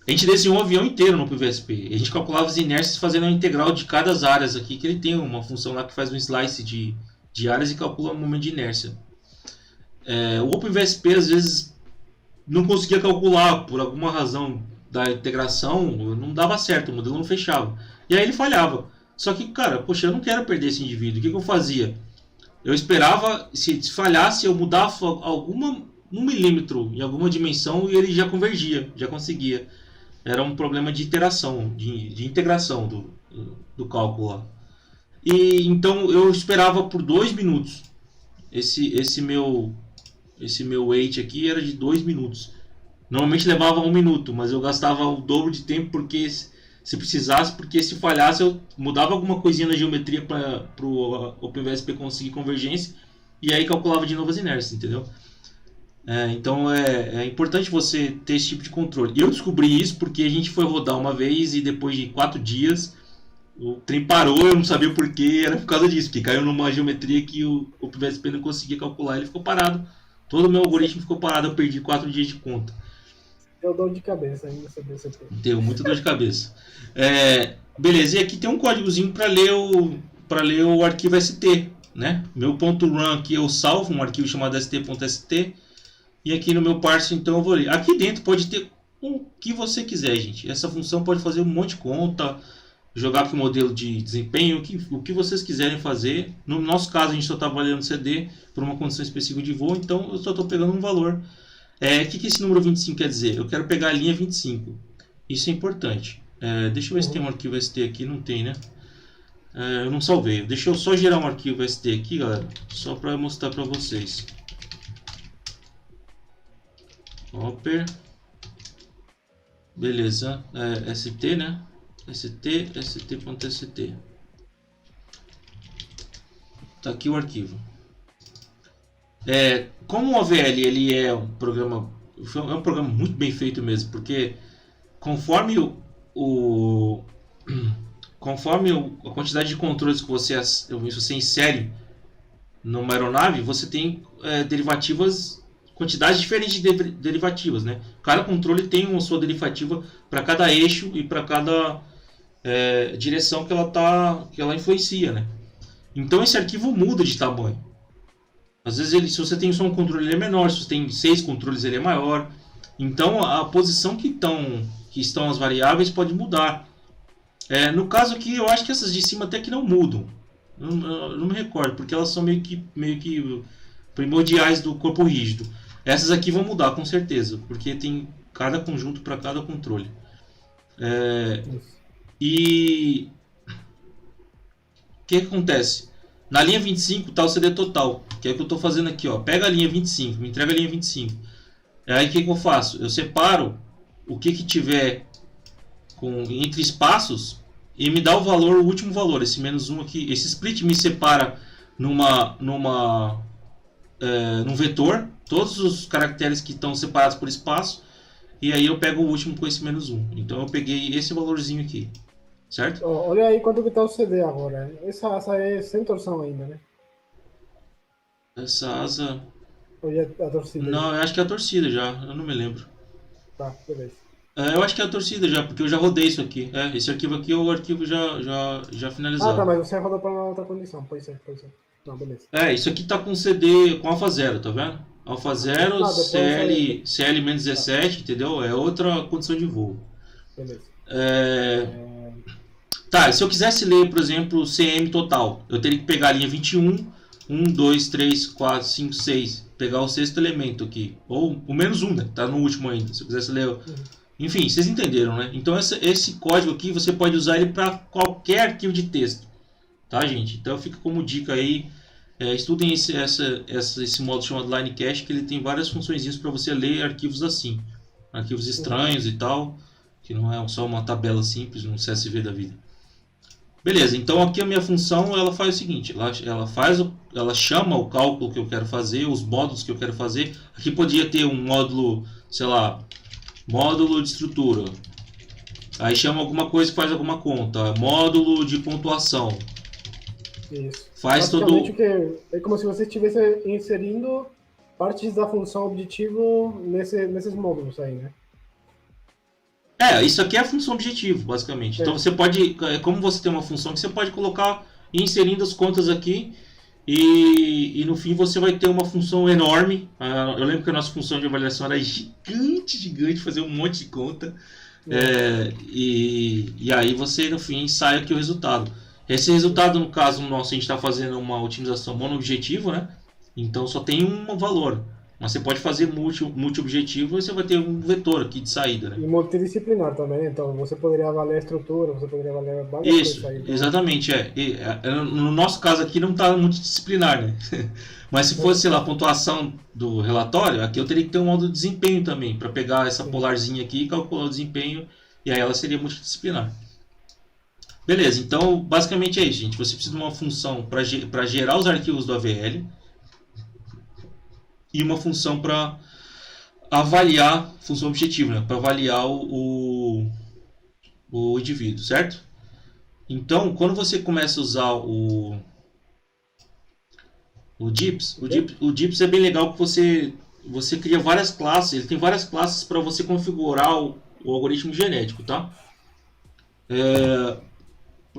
a gente desenhou um avião inteiro no OpenVSP. A gente calculava as inércias fazendo a integral de cada das áreas aqui, que ele tem uma função lá que faz um slice de áreas e calcula o momento de inércia. O OpenVSP às vezes não conseguia calcular por alguma razão da integração, não dava certo, o modelo não fechava. E aí ele falhava. Só que, cara, poxa, eu não quero perder esse indivíduo. O que eu fazia? Eu esperava, se falhasse, eu mudava um milímetro em alguma dimensão e ele já convergia, já conseguia. Era um problema de iteração, de integração do cálculo lá. E então eu esperava por 2 minutos. Esse meu wait aqui era de 2 minutos. Normalmente levava 1 minuto, mas eu gastava o dobro de tempo porque se precisasse, porque se falhasse eu mudava alguma coisinha na geometria para o OpenVSP conseguir convergência e aí calculava de novo as inércias, entendeu? Então é importante você ter esse tipo de controle. E eu descobri isso porque a gente foi rodar uma vez e depois de 4 dias o trem parou, eu não sabia o porquê, era por causa disso, porque caiu numa geometria que o OpenVSP não conseguia calcular, ele ficou parado. Todo o meu algoritmo ficou parado, eu perdi 4 dias de conta. Deu dor de cabeça ainda sobre esse tema. Deu muita dor de cabeça. Beleza, e aqui tem um códigozinho para ler o arquivo ST, né? Meu ponto .run aqui eu salvo um arquivo chamado st.st e aqui no meu parser então eu vou ler. Aqui dentro pode ter o que você quiser, gente. Essa função pode fazer um monte de conta, jogar com o modelo de desempenho, o que vocês quiserem fazer. No nosso caso a gente só está avaliando CD por uma condição específica de voo, então eu só estou pegando um valor. O que esse número 25 quer dizer? Eu quero pegar a linha 25. Isso é importante. Deixa eu ver se tem Uhum. um arquivo ST aqui. Não tem, né? Eu não salvei. Deixa eu só gerar um arquivo ST aqui, galera. Só para mostrar para vocês. Hopper. Beleza. ST, né? st.st. Tá aqui o arquivo. Como o AVL ele é um programa muito bem feito mesmo, porque conforme o conforme a quantidade de controles que você insere numa aeronave, você tem derivativas, quantidades diferentes de derivativas, né? Cada controle tem uma sua derivativa para cada eixo e para cada direção que ela influencia, né? Então esse arquivo muda de tamanho. Às vezes, se você tem só um controle, ele é menor. Se você tem 6 controles, ele é maior. Então, a posição que estão as variáveis pode mudar. No caso aqui, eu acho que essas de cima até que não mudam. Eu não me recordo, porque elas são meio que primordiais do corpo rígido. Essas aqui vão mudar, com certeza, porque tem cada conjunto para cada controle. Isso. E o que acontece? Na linha 25 está o CD total, que é o que eu estou fazendo aqui. Pega a linha 25, me entrega a linha 25. Aí o que eu faço? Eu separo o que tiver entre espaços e me dá o último valor, esse menos 1 aqui. Esse split me separa num vetor, todos os caracteres que estão separados por espaço, e aí eu pego o último com esse menos 1. Então eu peguei esse valorzinho aqui, certo? Olha aí quanto que tá o CD agora. Essa é sem torção ainda, né? Essa asa. Ou já a torcida já? Não, eu acho que é a torcida já, eu não me lembro. Tá, beleza. Eu acho que é a torcida já, porque eu já rodei isso aqui. Esse arquivo aqui é o arquivo já Ah, tá, finalizado. mas você rodou para uma outra condição. Pois é, pois é. Não, beleza. Isso aqui tá com CD com alfa zero, tá vendo? Alfa Ah, beleza. zero, Não, depois aí. Tá, CL-17, entendeu? É outra condição de voo. beleza. É, Tá, se eu quisesse ler, por exemplo, CM total, eu teria que pegar a linha 21, 2, 3, 4, 5, 6, pegar o sexto elemento aqui. Ou o menos um, né? Tá no último ainda. Se eu quisesse ler. Enfim, vocês entenderam, né? Então esse código aqui você pode usar ele para qualquer arquivo de texto. Tá, gente? Então fica como dica aí. Estudem esse modo chamado Line Cache, que ele tem várias funções para você ler arquivos assim. Arquivos estranhos e tal. Que não é só uma tabela simples, um CSV da vida. Beleza, então aqui a minha função ela faz o seguinte, ela chama o cálculo que eu quero fazer, os módulos que eu quero fazer. Aqui podia ter um módulo, sei lá, módulo de estrutura. Aí chama alguma coisa e faz alguma conta. Módulo de pontuação. Isso. Faz Basicamente, todo. é como se você estivesse inserindo partes da função objetivo nesses módulos aí, né? Isso aqui é a função objetivo, basicamente. É. Então você pode, como você tem uma função que você pode colocar e inserindo as contas aqui e no fim você vai ter uma função enorme. Eu lembro que a nossa função de avaliação era gigante, fazer um monte de conta. E aí você no fim sai aqui o resultado. Esse resultado, no caso nosso, a gente está fazendo uma otimização mono-objetivo, né? Então só tem um valor. Mas você pode fazer multi-objetivo e você vai ter um vetor aqui de saída, né? E multidisciplinar também, então você poderia avaliar a estrutura, você poderia avaliar várias Isso, coisas aí. Então, exatamente. No nosso caso aqui não está multidisciplinar, né? Mas se fosse, sei lá, a pontuação do relatório, aqui eu teria que ter um módulo de desempenho também, para pegar essa polarzinha aqui e calcular o desempenho, e aí ela seria multidisciplinar. Beleza, então basicamente é isso, gente. Você precisa de uma função para gerar os arquivos do AVL e uma função para avaliar, função objetiva, né? Para avaliar o indivíduo, certo? Então, quando você começa a usar o DIPS é bem legal que você cria várias classes, ele tem várias classes para você configurar o algoritmo genético, tá?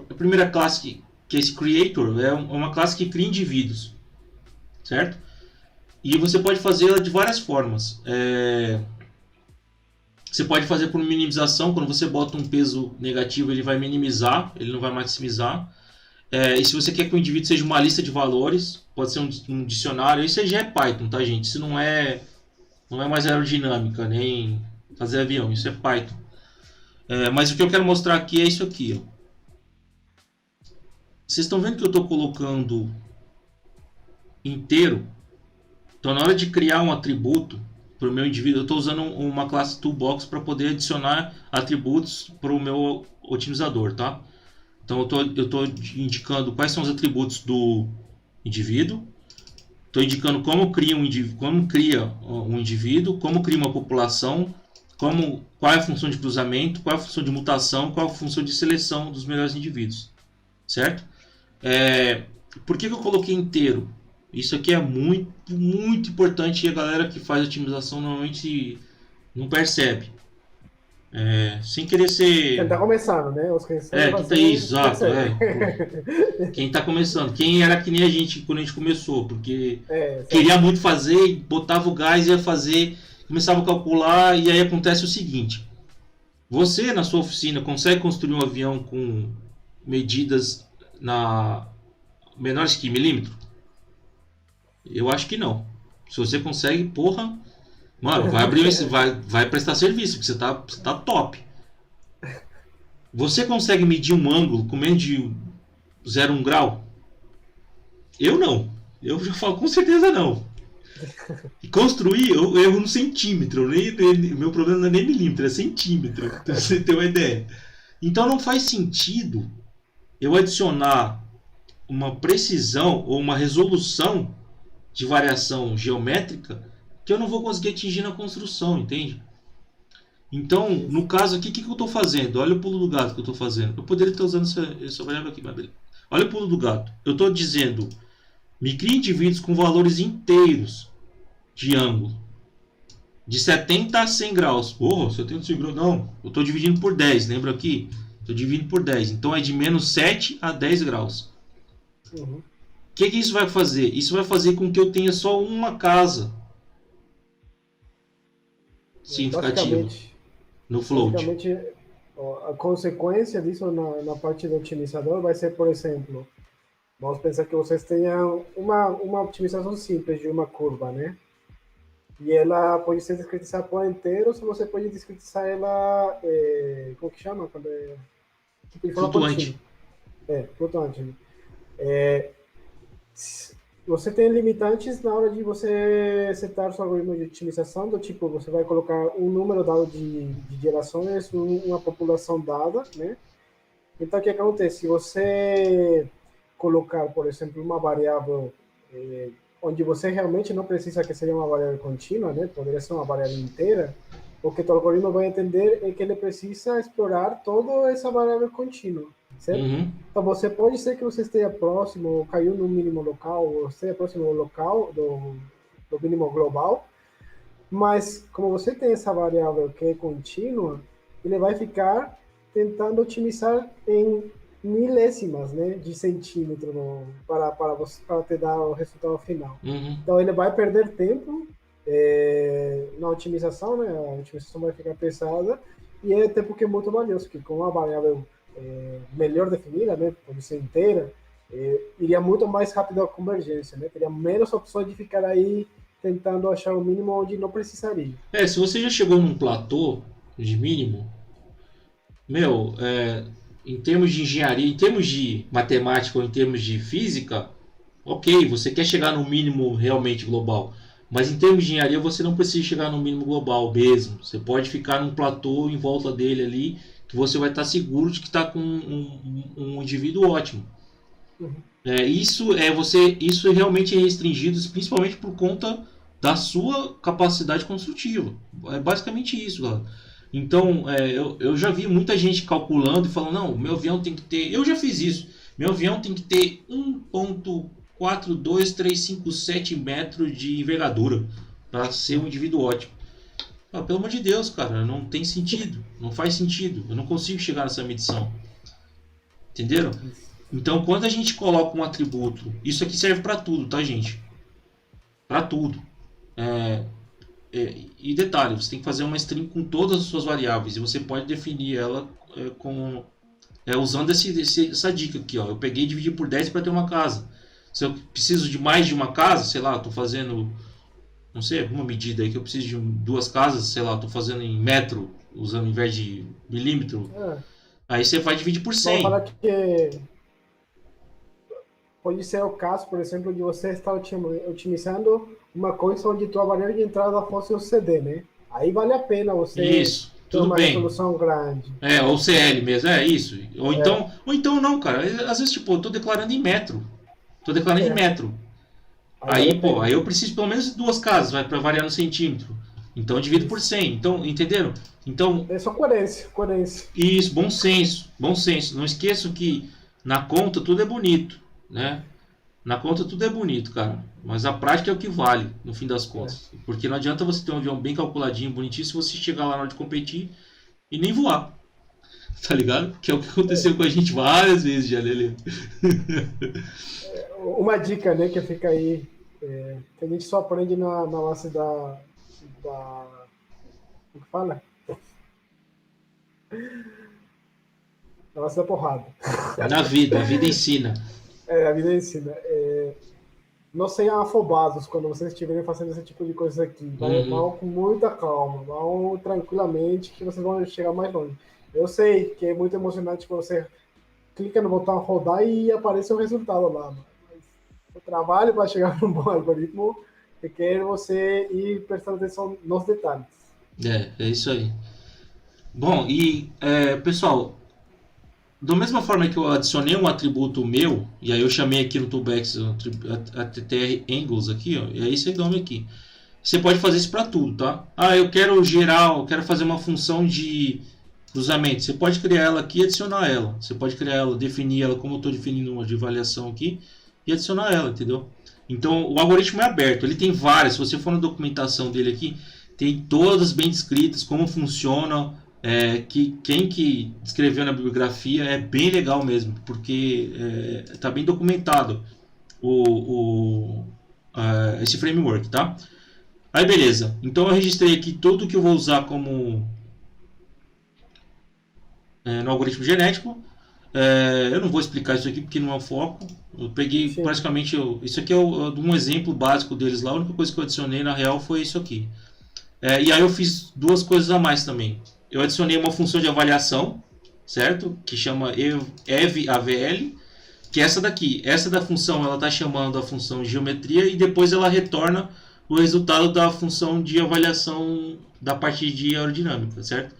A primeira classe, que é esse Creator, é uma classe que cria indivíduos, certo? E você pode fazê-la de várias formas. Você pode fazer por minimização, quando você bota um peso negativo ele vai minimizar, ele não vai maximizar. E se você quer que o indivíduo seja uma lista de valores, pode ser um dicionário, isso aí já é Python, tá, gente? Isso não é mais aerodinâmica, nem fazer avião, isso é Python. Mas o que eu quero mostrar aqui é isso aqui, ó. Vocês estão vendo que eu estou colocando inteiro? Então, na hora de criar um atributo para o meu indivíduo, eu estou usando uma classe toolbox para poder adicionar atributos para o meu otimizador, tá? Então, eu estou indicando quais são os atributos do indivíduo. Estou indicando como cria um indivíduo, como cria uma população, qual é a função de cruzamento, qual é a função de mutação, qual é a função de seleção dos melhores indivíduos, certo? Por que eu coloquei inteiro? Isso aqui é muito, muito importante e a galera que faz otimização normalmente não percebe. Sem querer ser... Quem tá começando, né? Os que exato. Quem tá começando. Quem era que nem a gente quando a gente começou, porque queria muito fazer, botava o gás, ia fazer, começava a calcular, e aí acontece o seguinte. Você, na sua oficina, consegue construir um avião com medidas menores que milímetro? Eu acho que não. Se você consegue, porra, mano, vai abrir vai prestar serviço, porque você tá top. Você consegue medir um ângulo com menos de 0,1 grau? Eu não. Eu já falo com certeza não. E construir, eu erro no centímetro. Meu problema não é nem milímetro, é centímetro. Pra você ter uma ideia. Então não faz sentido eu adicionar uma precisão ou uma resolução de variação geométrica que eu não vou conseguir atingir na construção, entende? Então, no caso aqui, o que eu estou fazendo? Olha o pulo do gato que eu estou fazendo. Eu poderia estar usando essa variável aqui, mas beleza. Olha o pulo do gato. Eu estou dizendo, me crie indivíduos com valores inteiros de ângulo. De 70 a 100 graus. Porra, 70 a 100 graus. Não, eu estou dividindo por 10, lembra aqui? Estou dividindo por 10. Então é de menos 7 a 10 graus. Uhum. O que isso vai fazer? Isso vai fazer com que eu tenha só uma casa significativa no float. Basicamente, a consequência disso na parte do otimizador vai ser, por exemplo, vamos pensar que vocês tenham uma otimização simples de uma curva, né? E ela pode ser discretizada por inteiros, ou você pode discretizar ela, como que chama? Quando tipo de forma Flutuante. contínua. Flutuante. Você tem limitantes na hora de você setar seu algoritmo de otimização, do tipo, você vai colocar um número dado de gerações, uma população dada, né? Então, o que acontece? Se você colocar, por exemplo, uma variável onde você realmente não precisa que seja uma variável contínua, né? Poderia ser uma variável inteira, o que o algoritmo vai entender é que ele precisa explorar toda essa variável contínua, certo? Uhum. Então, você pode ser que você esteja próximo, caiu no mínimo local, ou esteja próximo do local, do mínimo global, mas como você tem essa variável que é contínua, ele vai ficar tentando otimizar em milésimas, né, de centímetro para te dar o resultado final. Uhum. Então ele vai perder tempo na otimização, né, a otimização vai ficar pesada e é tempo que é muito valioso, que com uma variável melhor definida, né, pode ser inteira, iria muito mais rápido a convergência, né, teria menos opções de ficar aí tentando achar o mínimo onde não precisaria. Se você já chegou num platô de mínimo, meu, em termos de engenharia, em termos de matemática ou em termos de física, ok, você quer chegar no mínimo realmente global. Mas em termos de engenharia, você não precisa chegar no mínimo global mesmo. Você pode ficar num platô em volta dele ali, que você vai estar seguro de que está com um indivíduo ótimo. Uhum. Isso realmente é restringido, principalmente por conta da sua capacidade construtiva. É basicamente isso, galera. Então, eu já vi muita gente calculando e falando, não, meu avião tem que ter... Eu já fiz isso. Meu avião tem que ter 1.42357 metros de envergadura para ser um indivíduo ótimo. Pelo amor de Deus, cara, não tem sentido. Não faz sentido. Eu não consigo chegar nessa medição. Entenderam? Então, quando a gente coloca um atributo... Isso aqui serve para tudo, tá, gente? Para tudo. E detalhe, você tem que fazer uma string com todas as suas variáveis e você pode definir ela usando essa dica aqui. Ó. Eu peguei e dividi por 10 para ter uma casa. Se eu preciso de mais de uma casa, sei lá, estou fazendo, não sei, alguma medida aí que eu preciso de 2 casas, sei lá, estou fazendo em metro, usando em vez de milímetro. Aí você vai dividir por 100. Vamos falar que pode ser o caso, por exemplo, de você estar otimizando uma coisa onde tua variável de entrada fosse o CD, né? Aí vale a pena você isso, ter uma bem. resolução grande. Ou CL mesmo, isso. Ou então não, cara. Às vezes, tipo, eu tô declarando em metro. Em metro. Aí eu preciso pelo menos de 2 casas, vai para variar no centímetro. Então eu divido por 100. Então, entenderam? Então, é só coerência. Isso, bom senso. Não esqueçam que na conta tudo é bonito, né? Na conta tudo é bonito, cara. Mas a prática é o que vale, no fim das contas. Porque não adianta você ter um avião bem calculadinho, bonitinho, se você chegar lá na hora de competir e nem voar. Tá ligado? Que é o que aconteceu com a gente várias vezes já, Lelê. Uma dica, né, que fica aí, que a gente só aprende na base da como que fala? Na base da porrada. A vida ensina. A vida ensina. Não sejam afobados quando vocês estiverem fazendo esse tipo de coisa aqui. Vão com muita calma, vão tranquilamente, que vocês vão chegar mais longe. Eu sei que é muito emocionante quando você clica no botão rodar e aparece o resultado lá. Mas o trabalho para chegar num bom algoritmo requer você ir prestando atenção nos detalhes. É isso aí. Bom, e pessoal, da mesma forma que eu adicionei um atributo meu, e aí eu chamei aqui no Toolbox ATTR Angles aqui, ó, e é esse nome aqui. Você pode fazer isso para tudo, tá? Eu quero fazer uma função de cruzamento. Você pode criar ela aqui e adicionar ela. Você pode criar ela, definir ela como eu estou definindo uma de avaliação aqui e adicionar ela, entendeu? Então o algoritmo é aberto, ele tem várias. Se você for na documentação dele aqui, tem todas bem descritas, como funcionam, quem que escreveu na bibliografia é bem legal mesmo, porque está bem documentado esse framework, tá? Aí beleza, então eu registrei aqui tudo que eu vou usar como no algoritmo genético. Eu não vou explicar isso aqui porque não é o foco. Eu peguei Sim. praticamente. Isso aqui é um exemplo básico deles lá. A única coisa que eu adicionei na real foi isso aqui. E aí eu fiz duas coisas a mais também. Eu adicionei uma função de avaliação, certo? Que chama evAVL, que é essa daqui. Essa da função ela está chamando a função de geometria e depois ela retorna o resultado da função de avaliação da parte de aerodinâmica, certo?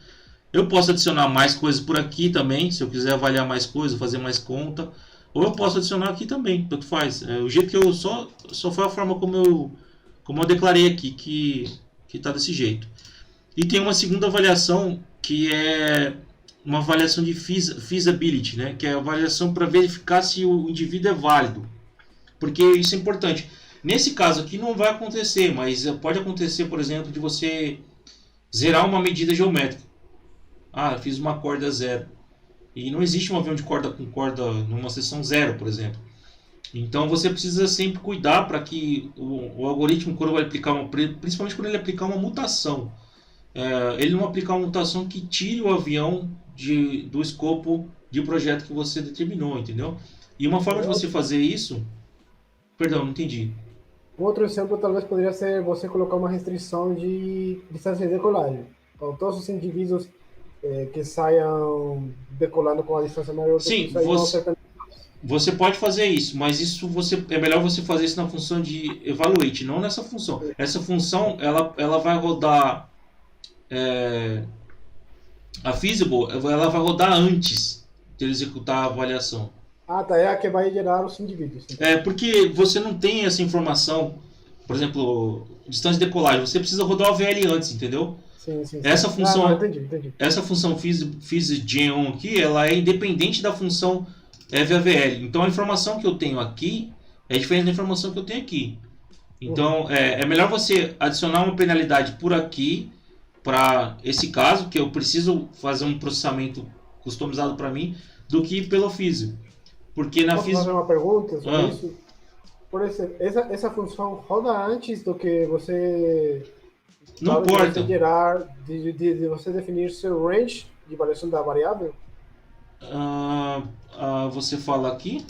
Eu posso adicionar mais coisas por aqui também, se eu quiser avaliar mais coisas, fazer mais conta. Ou eu posso adicionar aqui também, tanto faz. O jeito que eu só foi a forma como eu declarei aqui, que está desse jeito. E tem uma segunda avaliação, que é uma avaliação de feasibility, né? Que é a avaliação para verificar se o indivíduo é válido. Porque isso é importante. Nesse caso aqui não vai acontecer, mas pode acontecer, por exemplo, de você zerar uma medida geométrica. Eu fiz uma corda zero. E não existe um avião de corda com corda numa seção zero, por exemplo. Então você precisa sempre cuidar para que o algoritmo, quando vai aplicar principalmente quando ele aplicar uma mutação, ele não aplicar uma mutação que tire o avião do escopo de projeto que você determinou, entendeu? E uma forma de você fazer isso... Perdão, não entendi. Um outro exemplo talvez poderia ser você colocar uma restrição de distância de decolagem. Então, todos os indivíduos que saiam decolando com a distância maior Sim, do que isso aí você pode fazer isso, mas é melhor você fazer isso na função de evaluate, não nessa função. Essa função ela vai rodar a feasible, ela vai rodar antes de ele executar a avaliação. tá, é a que vai gerar os indivíduos. Então. Porque você não tem essa informação, por exemplo, distância de decolagem, você precisa rodar o AVL antes, entendeu? Sim. Essa função, entendi. Essa função physgen aqui, ela é independente da função EVAVL. Então a informação que eu tenho aqui é diferente da informação que eu tenho aqui. Então é melhor você adicionar uma penalidade por aqui para esse caso, que eu preciso fazer um processamento customizado para mim, do que pelo físico. Porque na Posso fazer uma pergunta sobre isso? Por exemplo, essa função roda antes do que você... Não importa. De você definir seu range de variação da variável? Você fala aqui?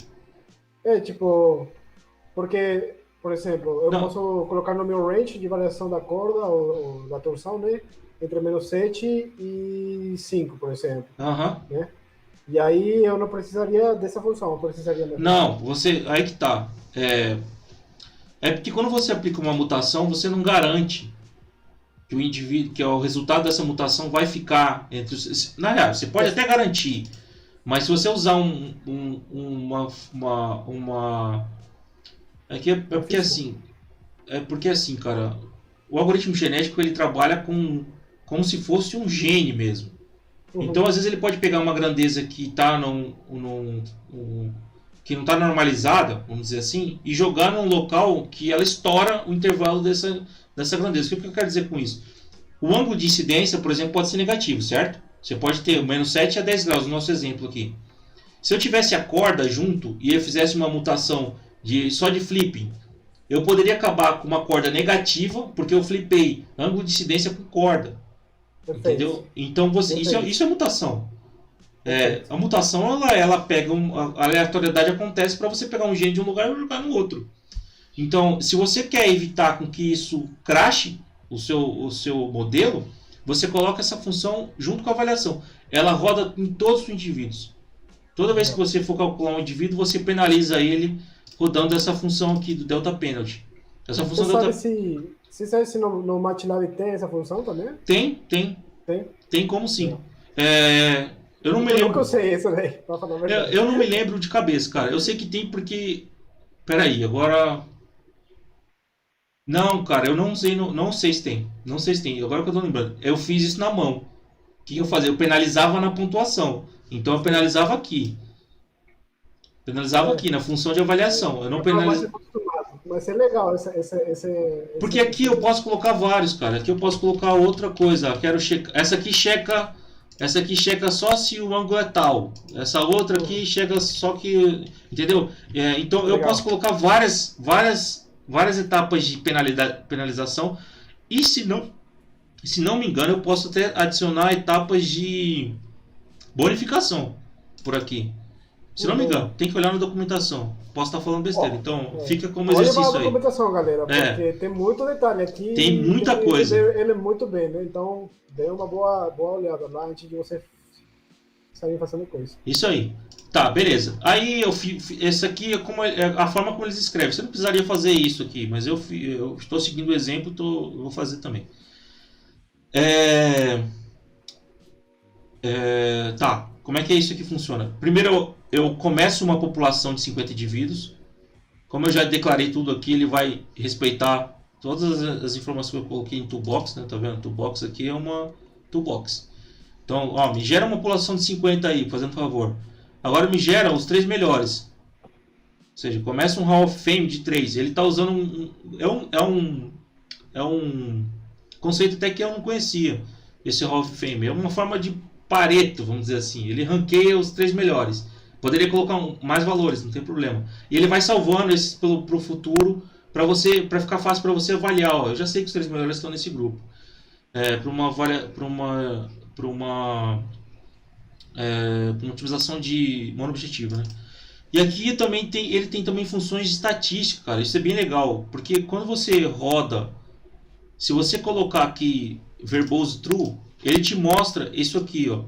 Porque, por exemplo, eu posso colocar no meu range de variação da corda ou da torção, né? Entre menos 7 e 5, por exemplo. Né? E aí eu não precisaria dessa função, eu precisaria da Não, aí que tá. Porque quando você aplica uma mutação, você não garante que o indivíduo, que o resultado dessa mutação vai ficar entre os... Na real, você pode até garantir, mas se você usar porque assim, cara, o algoritmo genético ele trabalha como se fosse um gene mesmo. Então, às vezes ele pode pegar uma grandeza que está que não está normalizada, vamos dizer assim, e jogar num local que ela estoura o intervalo dessa grandeza. O que eu quero dizer com isso? O ângulo de incidência, por exemplo, pode ser negativo, certo? Você pode ter menos 7 a 10 graus, no nosso exemplo aqui. Se eu tivesse a corda junto e eu fizesse uma mutação só de flipping, eu poderia acabar com uma corda negativa, porque eu flipei ângulo de incidência com corda. Perfeito. Entendeu? Então isso é mutação. A mutação ela pega a aleatoriedade acontece para você pegar um gene de um lugar e jogar no outro. Então, se você quer evitar com que isso crashe o seu modelo, você coloca essa função junto com a avaliação. Ela roda em todos os indivíduos. Toda vez que você for calcular um indivíduo, você penaliza ele rodando essa função aqui do delta penalty. Essa função Você sabe se no MATLAB tem essa função também? Tem como sim. Eu não me lembro. Eu sei isso daí. Eu não me lembro de cabeça, cara. Eu sei que tem porque... Peraí, agora... Não, cara, eu não sei se tem. Não sei se tem. Agora que eu tô lembrando. Eu fiz isso na mão. O que eu fazia? Eu penalizava na pontuação. Então eu penalizava aqui. Penalizava aqui, na função de avaliação. Eu não penalizava... Mas é legal Porque aqui eu posso colocar vários, cara. Aqui eu posso colocar outra coisa. Quero checar. Essa aqui checa só se o ângulo é tal. Essa outra aqui chega só que, entendeu? Então eu Legal. posso colocar várias etapas de penalização. E se não me engano, eu posso até adicionar etapas de bonificação por aqui. Se não me engano, tem que olhar na documentação. Posso estar falando besteira, então fica como Olha exercício a aí. documentação, galera, porque tem muito detalhe aqui. Tem muita que coisa. Ele é muito bem, né? Então, dê uma boa olhada lá antes de você sair fazendo coisa. Isso aí. Tá, beleza. Aí esse aqui é a forma como eles escrevem. Você não precisaria fazer isso aqui, mas eu estou seguindo o exemplo, eu vou fazer também. Tá, como é que é isso aqui funciona? Primeiro eu começo uma população de 50 indivíduos. Como eu já declarei tudo aqui, ele vai respeitar todas as informações que eu coloquei em toolbox, né? Tá vendo? Toolbox aqui é uma toolbox. Então, ó, me gera uma população de 50 aí, fazendo favor. Agora me gera os 3 melhores. Ou seja, começa um Hall of Fame de 3. Ele está usando é um conceito até que eu não conhecia. Esse Hall of Fame é uma forma de Pareto, vamos dizer assim. Ele ranqueia os 3 melhores. Poderia colocar mais valores, não tem problema. E ele vai salvando esses pro futuro para ficar fácil para você avaliar. Ó, eu já sei que os 3 melhores estão nesse grupo. Para uma utilização de monoobjetivo, né? E aqui também ele tem também funções de estatística, cara. Isso é bem legal, porque quando você roda, se você colocar aqui verbose true, ele te mostra isso aqui, ó.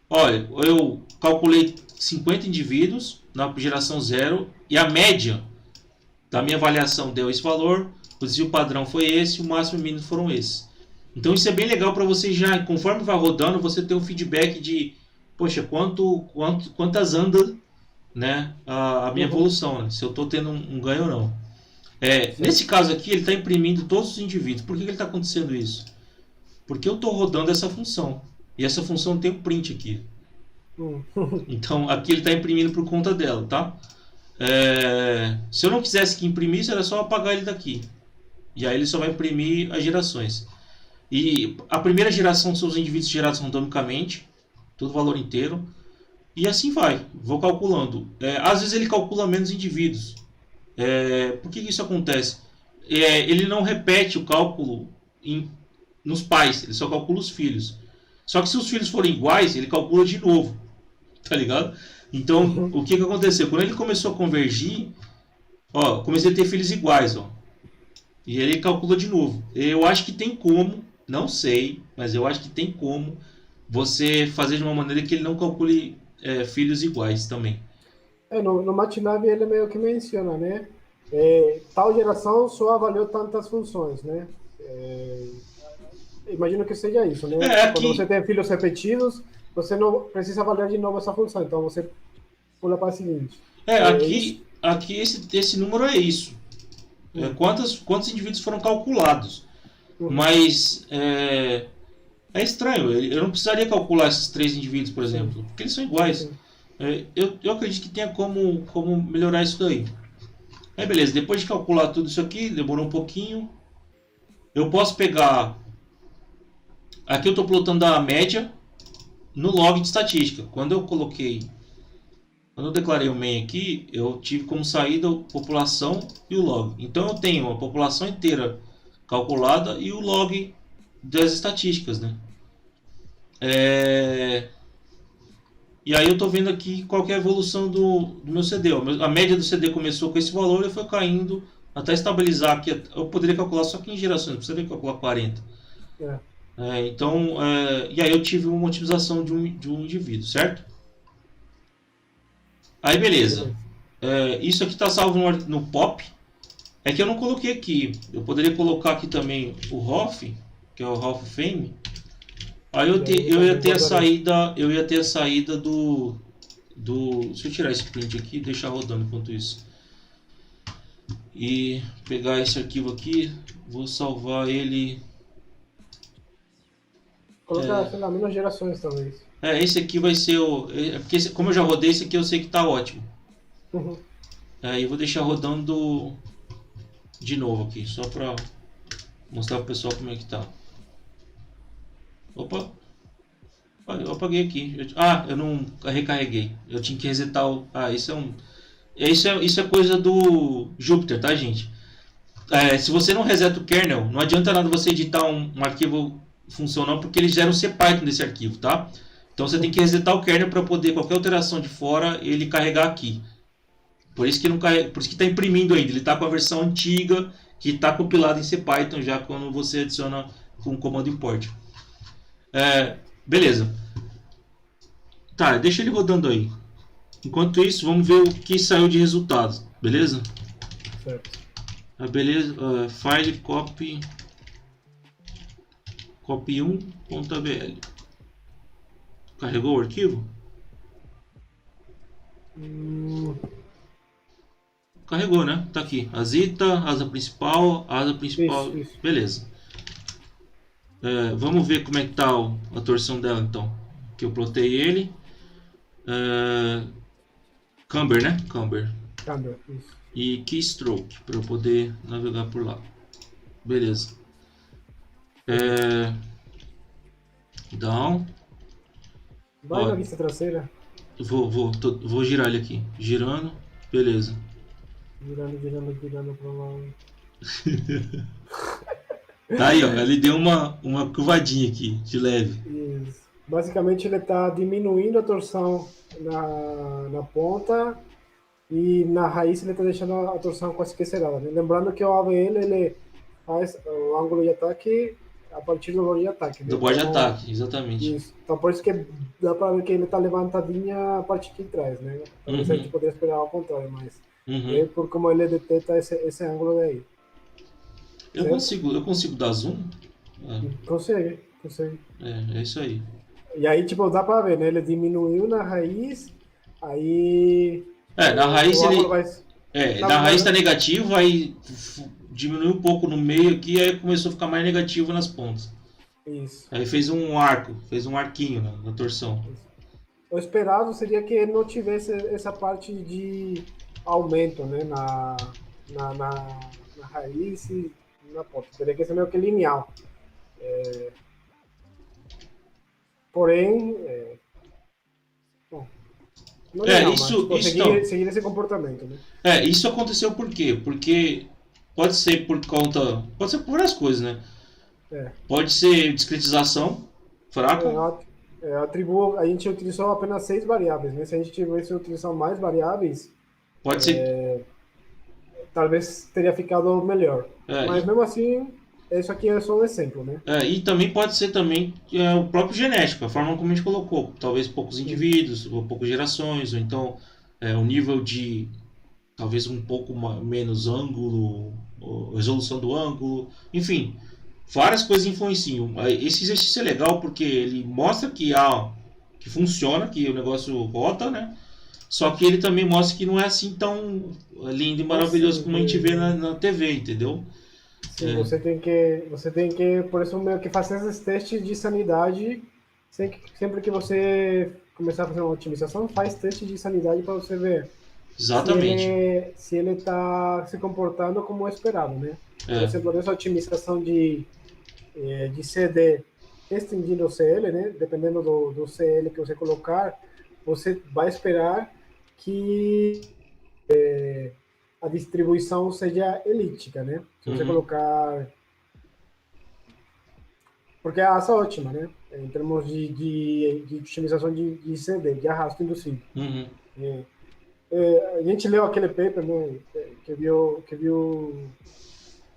Olha, eu calculei 50 indivíduos na geração 0 e a média da minha avaliação deu esse valor, o desvio padrão foi esse, o máximo e o mínimo foram esses. Então isso é bem legal para você já, conforme vai rodando, você ter um feedback de, poxa, quantas anda, né, a minha evolução, né, se eu estou tendo um ganho ou não. Nesse caso aqui, ele está imprimindo todos os indivíduos. Por que está acontecendo isso? Porque eu estou rodando essa função. E essa função tem um print aqui. Então aqui ele está imprimindo por conta dela, tá? Se eu não quisesse que imprimisse, era só apagar ele daqui. E aí ele só vai imprimir as gerações. E a primeira geração são os indivíduos gerados randomicamente, todo valor inteiro. E assim vai, vou calculando. Às vezes ele calcula menos indivíduos. Por que isso acontece? Ele não repete o cálculo nos pais, ele só calcula os filhos. Só que se os filhos forem iguais, ele calcula de novo. Tá ligado? Então, o que aconteceu? Quando ele começou a convergir, ó, comecei a ter filhos iguais, ó. E ele calcula de novo. Eu acho que tem como, não sei, mas eu acho que tem como você fazer de uma maneira que ele não calcule filhos iguais também. No MATLAB ele meio que menciona, né? Tal geração só avaliou tantas funções, né? Imagino que seja isso, né? Quando você tem filhos repetidos, você não precisa avaliar de novo essa função, então você pula para a seguinte. Aqui esse número é isso. Quantos indivíduos foram calculados? Mas é estranho, eu não precisaria calcular esses 3 indivíduos, por exemplo, porque eles são iguais. Eu acredito que tenha como melhorar isso daí. Aí beleza, depois de calcular tudo isso aqui, demorou um pouquinho. Eu posso pegar... Aqui eu estou plotando a média no log de estatística. Quando eu declarei o main aqui, eu tive como saída a população e o log. Então eu tenho a população inteira calculada e o log das estatísticas, né? E aí eu estou vendo aqui qual que é a evolução do meu CD. A média do CD começou com esse valor e foi caindo até estabilizar aqui. Eu poderia calcular só 15 gerações, não precisaria calcular 40. Então, e aí eu tive uma otimização de um indivíduo, certo? Aí beleza. Isso aqui está salvo no POP. É que eu não coloquei aqui. Eu poderia colocar aqui também o ROF, que é o Hall of Fame. Aí eu ia ter a saída do... Deixa eu tirar esse print aqui e deixar rodando enquanto isso. E pegar esse arquivo aqui, vou salvar ele... Colocar, sei lá, menos gerações talvez. Esse aqui vai ser o... porque como eu já rodei esse aqui, eu sei que tá ótimo. Aí eu vou deixar rodando de novo aqui, só para mostrar pro pessoal como é que tá. Opa, eu apaguei aqui. Eu não recarreguei. Eu tinha que resetar o. Isso é um. Isso é coisa do Jupyter, tá, gente? Se você não reseta o kernel, não adianta nada você editar um arquivo funcional, porque ele gera um CPython desse arquivo, tá? Então você tem que resetar o kernel para poder qualquer alteração de fora ele carregar aqui. Por isso que não carrega, por isso que está imprimindo ainda. Ele está com a versão antiga que está compilada em CPython já quando você adiciona com o comando import. Beleza. Tá, deixa ele rodando aí. Enquanto isso, vamos ver o que saiu de resultado, beleza? Certo. Beleza. File copy 1.bl. Carregou o arquivo? Carregou, né? Tá aqui. Asita, asa principal. Isso. Beleza. Vamos ver como é que tá a torção dela, então. Que eu plotei ele. Camber, né? Camber. Isso. E keystroke, para eu poder navegar por lá. Beleza. Down. Vai na vista traseira. Vou girar ele aqui. Girando. Beleza. Girando pra lá. Tá aí, ó. Ele deu uma curvadinha aqui, de leve. Isso. Basicamente ele está diminuindo a torção na ponta e na raiz ele está deixando a torção quase que zerada, né? Lembrando que o AVL ele faz o ângulo de ataque a partir do bode de ataque. Né? Do bode de ataque, exatamente. Isso. Então por isso que dá para ver que ele está levantadinha a parte de trás, né? Talvez a gente poderia esperar ao contrário, mas é por como ele detecta esse ângulo daí. Eu consigo dar zoom? Consegue. É isso aí. E aí, tipo, dá pra ver, né? Ele diminuiu na raiz, aí... Na raiz ele... Vai... na raiz tá negativo, aí diminuiu um pouco no meio aqui, aí começou a ficar mais negativo nas pontas. Isso. Aí fez um arco, fez um arquinho na torção. Isso. O esperado seria que ele não tivesse essa parte de aumento, né? Na raiz e na ponta. Teria que ser meio que linear. Porém... Bom, não seguir esse comportamento, né? Isso aconteceu por quê? Porque pode ser por várias coisas, né? Pode ser discretização fraca. A gente utilizou apenas 6 variáveis, né? Se a gente tivesse utilizado mais variáveis, pode ser. Talvez teria ficado melhor. Mas mesmo assim, isso aqui é só um exemplo, né? E também pode ser também o próprio genético, a forma como a gente colocou. Talvez poucos indivíduos, ou poucas gerações, ou então o nível de talvez um pouco menos ângulo, resolução do ângulo, enfim, várias coisas influenciam. Esse exercício é legal porque ele mostra que funciona, que o negócio rota, né? Só que ele também mostra que não é assim tão lindo e maravilhoso como a gente vê na TV, entendeu? Sim, você tem que, por isso, meio que fazer esses testes de sanidade. Sempre que você começar a fazer uma otimização, faz teste de sanidade para você ver. Exatamente. Se ele está se comportando como esperado, né? Por exemplo, nessa otimização de CD restringindo o CL, né? Dependendo do CL que você colocar, você vai esperar que a distribuição seja elíptica, né? Se você colocar... Porque a asa é ótima, né? Em termos de otimização de CD, de arrasto induzido. A gente leu aquele paper, né, que viu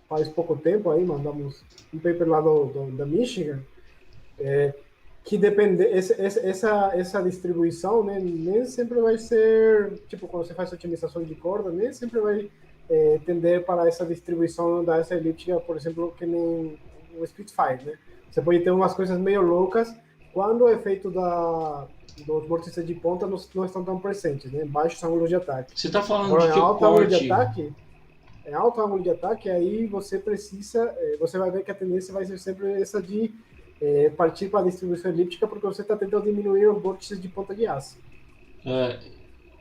faz pouco tempo aí, mandamos um paper lá da Michigan, que depende essa distribuição, né, nem sempre vai ser, tipo, quando você faz otimização de corda, nem sempre vai tender para essa distribuição da asa elíptica, por exemplo, que nem o Spitfire, né? Você pode ter umas coisas meio loucas quando o efeito dos vórtices de ponta não estão tão presentes, né? Baixos ângulos de ataque. Você está falando agora, de que alto ângulo de ataque, alto ângulo de ataque, aí você precisa, você vai ver que a tendência vai ser sempre essa de partir para a distribuição elíptica, porque você está tentando diminuir os vórtices de ponta de aço.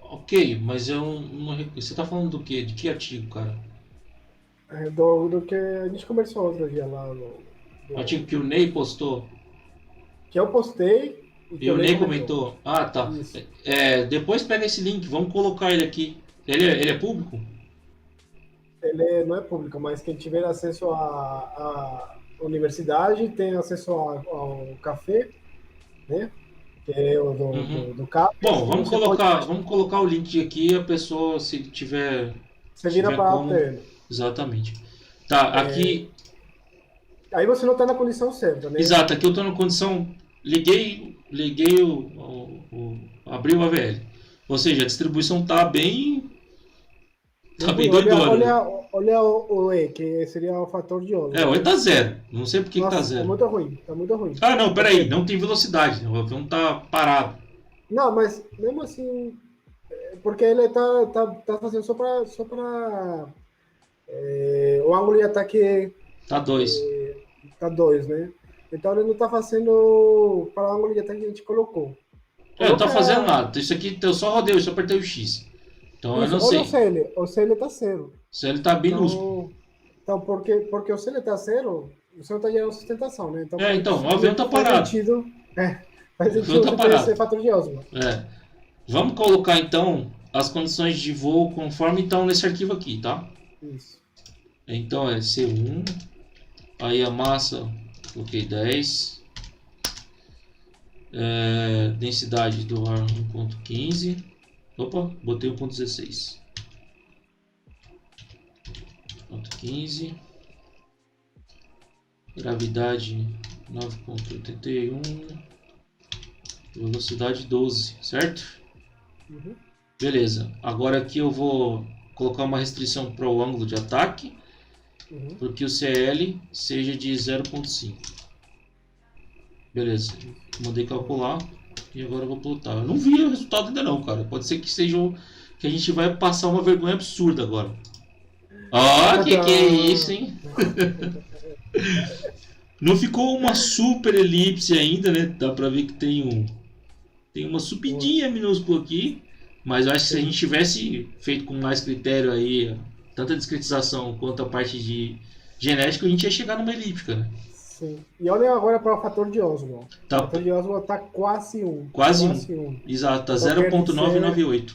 Ok, mas você está falando do quê? De que artigo, cara? do que a gente conversou outro dia lá, Artigo que o Ney postou que eu postei e que e o o Ney Ney comentou. comentou. Ah, tá. Isso. Depois pega esse link, vamos colocar ele aqui. Ele é público? Ele não é público, mas quem tiver acesso à universidade tem acesso ao café, né? Que é o Uhum. do CAPES, Bom, e você pode vamos colocar o link aqui, a pessoa, se você vira tiver para a como. tela. Exatamente. Tá, aqui. Aí você não está na condição certa, né? Exato, aqui eu estou na condição. Liguei abri o AVL. Ou seja, a distribuição tá bem. Tá Bem bem ruim. Olha, doidona. olha o E, que seria o fator de É, Osborn, hoje né? tá zero. Não sei por que tá Nossa, tá zero. muito ruim, tá muito ruim. Ah, não, peraí, Porque, não tem velocidade. O avião tá parado. não, mas mesmo assim, porque ele tá fazendo o ângulo de ataque Tá 2. tá 2, né? Então ele não tá fazendo para o ângulo de ataque que a gente colocou. É, não tá fazendo Coloca nada. Isso aqui eu só rodei, eu só apertei o X. Então eu isso, não olha sei. O CL tá zero. Se ele tá minúsculo. Então, porque o CL tá zero, você não tá gerando sustentação, né? Então É, então, o avião tá faz parado. sentido, faz O avião sentido tá você ter esse parado. fator de Osborn. É. Vamos colocar então as condições de voo conforme estão nesse arquivo aqui, tá? Isso. Então é C1, aí a massa, coloquei 10, densidade do ar 1.15, opa, botei 1.16, 1.15, gravidade 9.81, velocidade 12, certo? Uhum. Beleza, agora aqui eu vou colocar uma restrição para o ângulo de ataque, Uhum. porque o CL seja de 0.5. Beleza, mandei calcular e agora eu vou plotar. Eu não vi o resultado ainda não, cara. Pode ser que seja que a gente vai passar uma vergonha absurda agora. Ó, que é isso, hein? Não ficou uma super elipse ainda, né? Dá pra ver que tem uma subidinha minúscula aqui. Mas eu acho que se a gente tivesse feito com mais critério aí, tanto a discretização quanto a parte de genética, a gente ia chegar numa elíptica, né? Sim. E olha agora para o fator de Osborn. O Tá fator de Osborn está quase 1. quase um. Quase 1. Exato, tá Então 0.998.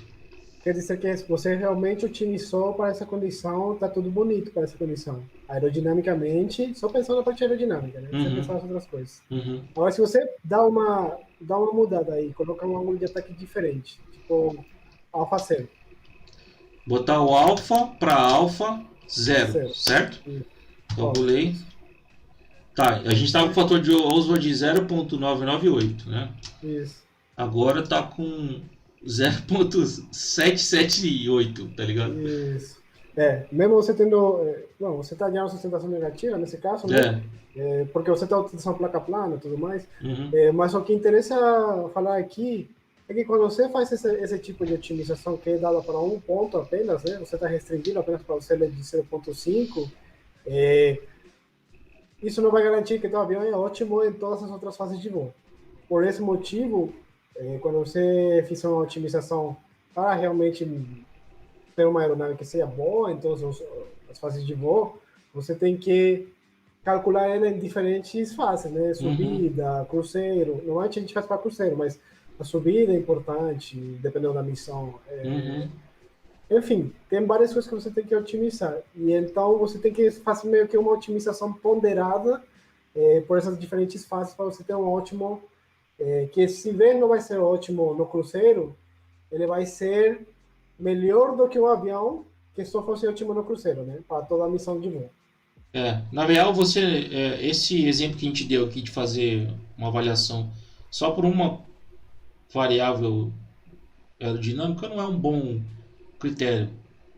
quer dizer que você realmente otimizou para essa condição, está tudo bonito para essa condição. Aerodinamicamente, só pensando na parte aerodinâmica, né? Você pensar nas outras coisas. Uhum. Agora, se você dá uma mudada aí, colocar um ângulo de ataque diferente, tipo alfa 0. Botar o alfa para alfa 0, Zero. certo? Isso. Calculei. Tá, a gente tava com o fator de Osborn de 0.998, né? Isso. Agora tá com 0.778, tá ligado? Isso. Mesmo você tendo. Não, você está ganhando sustentação negativa nesse caso, né? Porque você está utilizando placa plana e tudo mais. Uhum. Mas o que interessa falar aqui é que quando você faz esse tipo de otimização que é dada para um ponto apenas, né? Você está restringindo apenas para o CL de 0.5, isso não vai garantir que o avião é ótimo em todas as outras fases de voo. Por esse motivo, quando você fizer uma otimização para realmente ter uma aeronave que seja boa em todas as fases de voo, você tem que calcular ela em diferentes fases, né? Subida, cruzeiro. Normalmente a gente faz para cruzeiro, mas a subida é importante, dependendo da missão. Enfim, tem várias coisas que você tem que otimizar. E então você tem que fazer meio que uma otimização ponderada por essas diferentes fases para você ter um ótimo. Que se bem não vai ser ótimo no cruzeiro, ele vai ser melhor do que um avião que só fosse ótimo no cruzeiro, né? Para toda a missão de voo. Na real, esse exemplo que a gente deu aqui de fazer uma avaliação só por uma variável aerodinâmica não é um bom critério.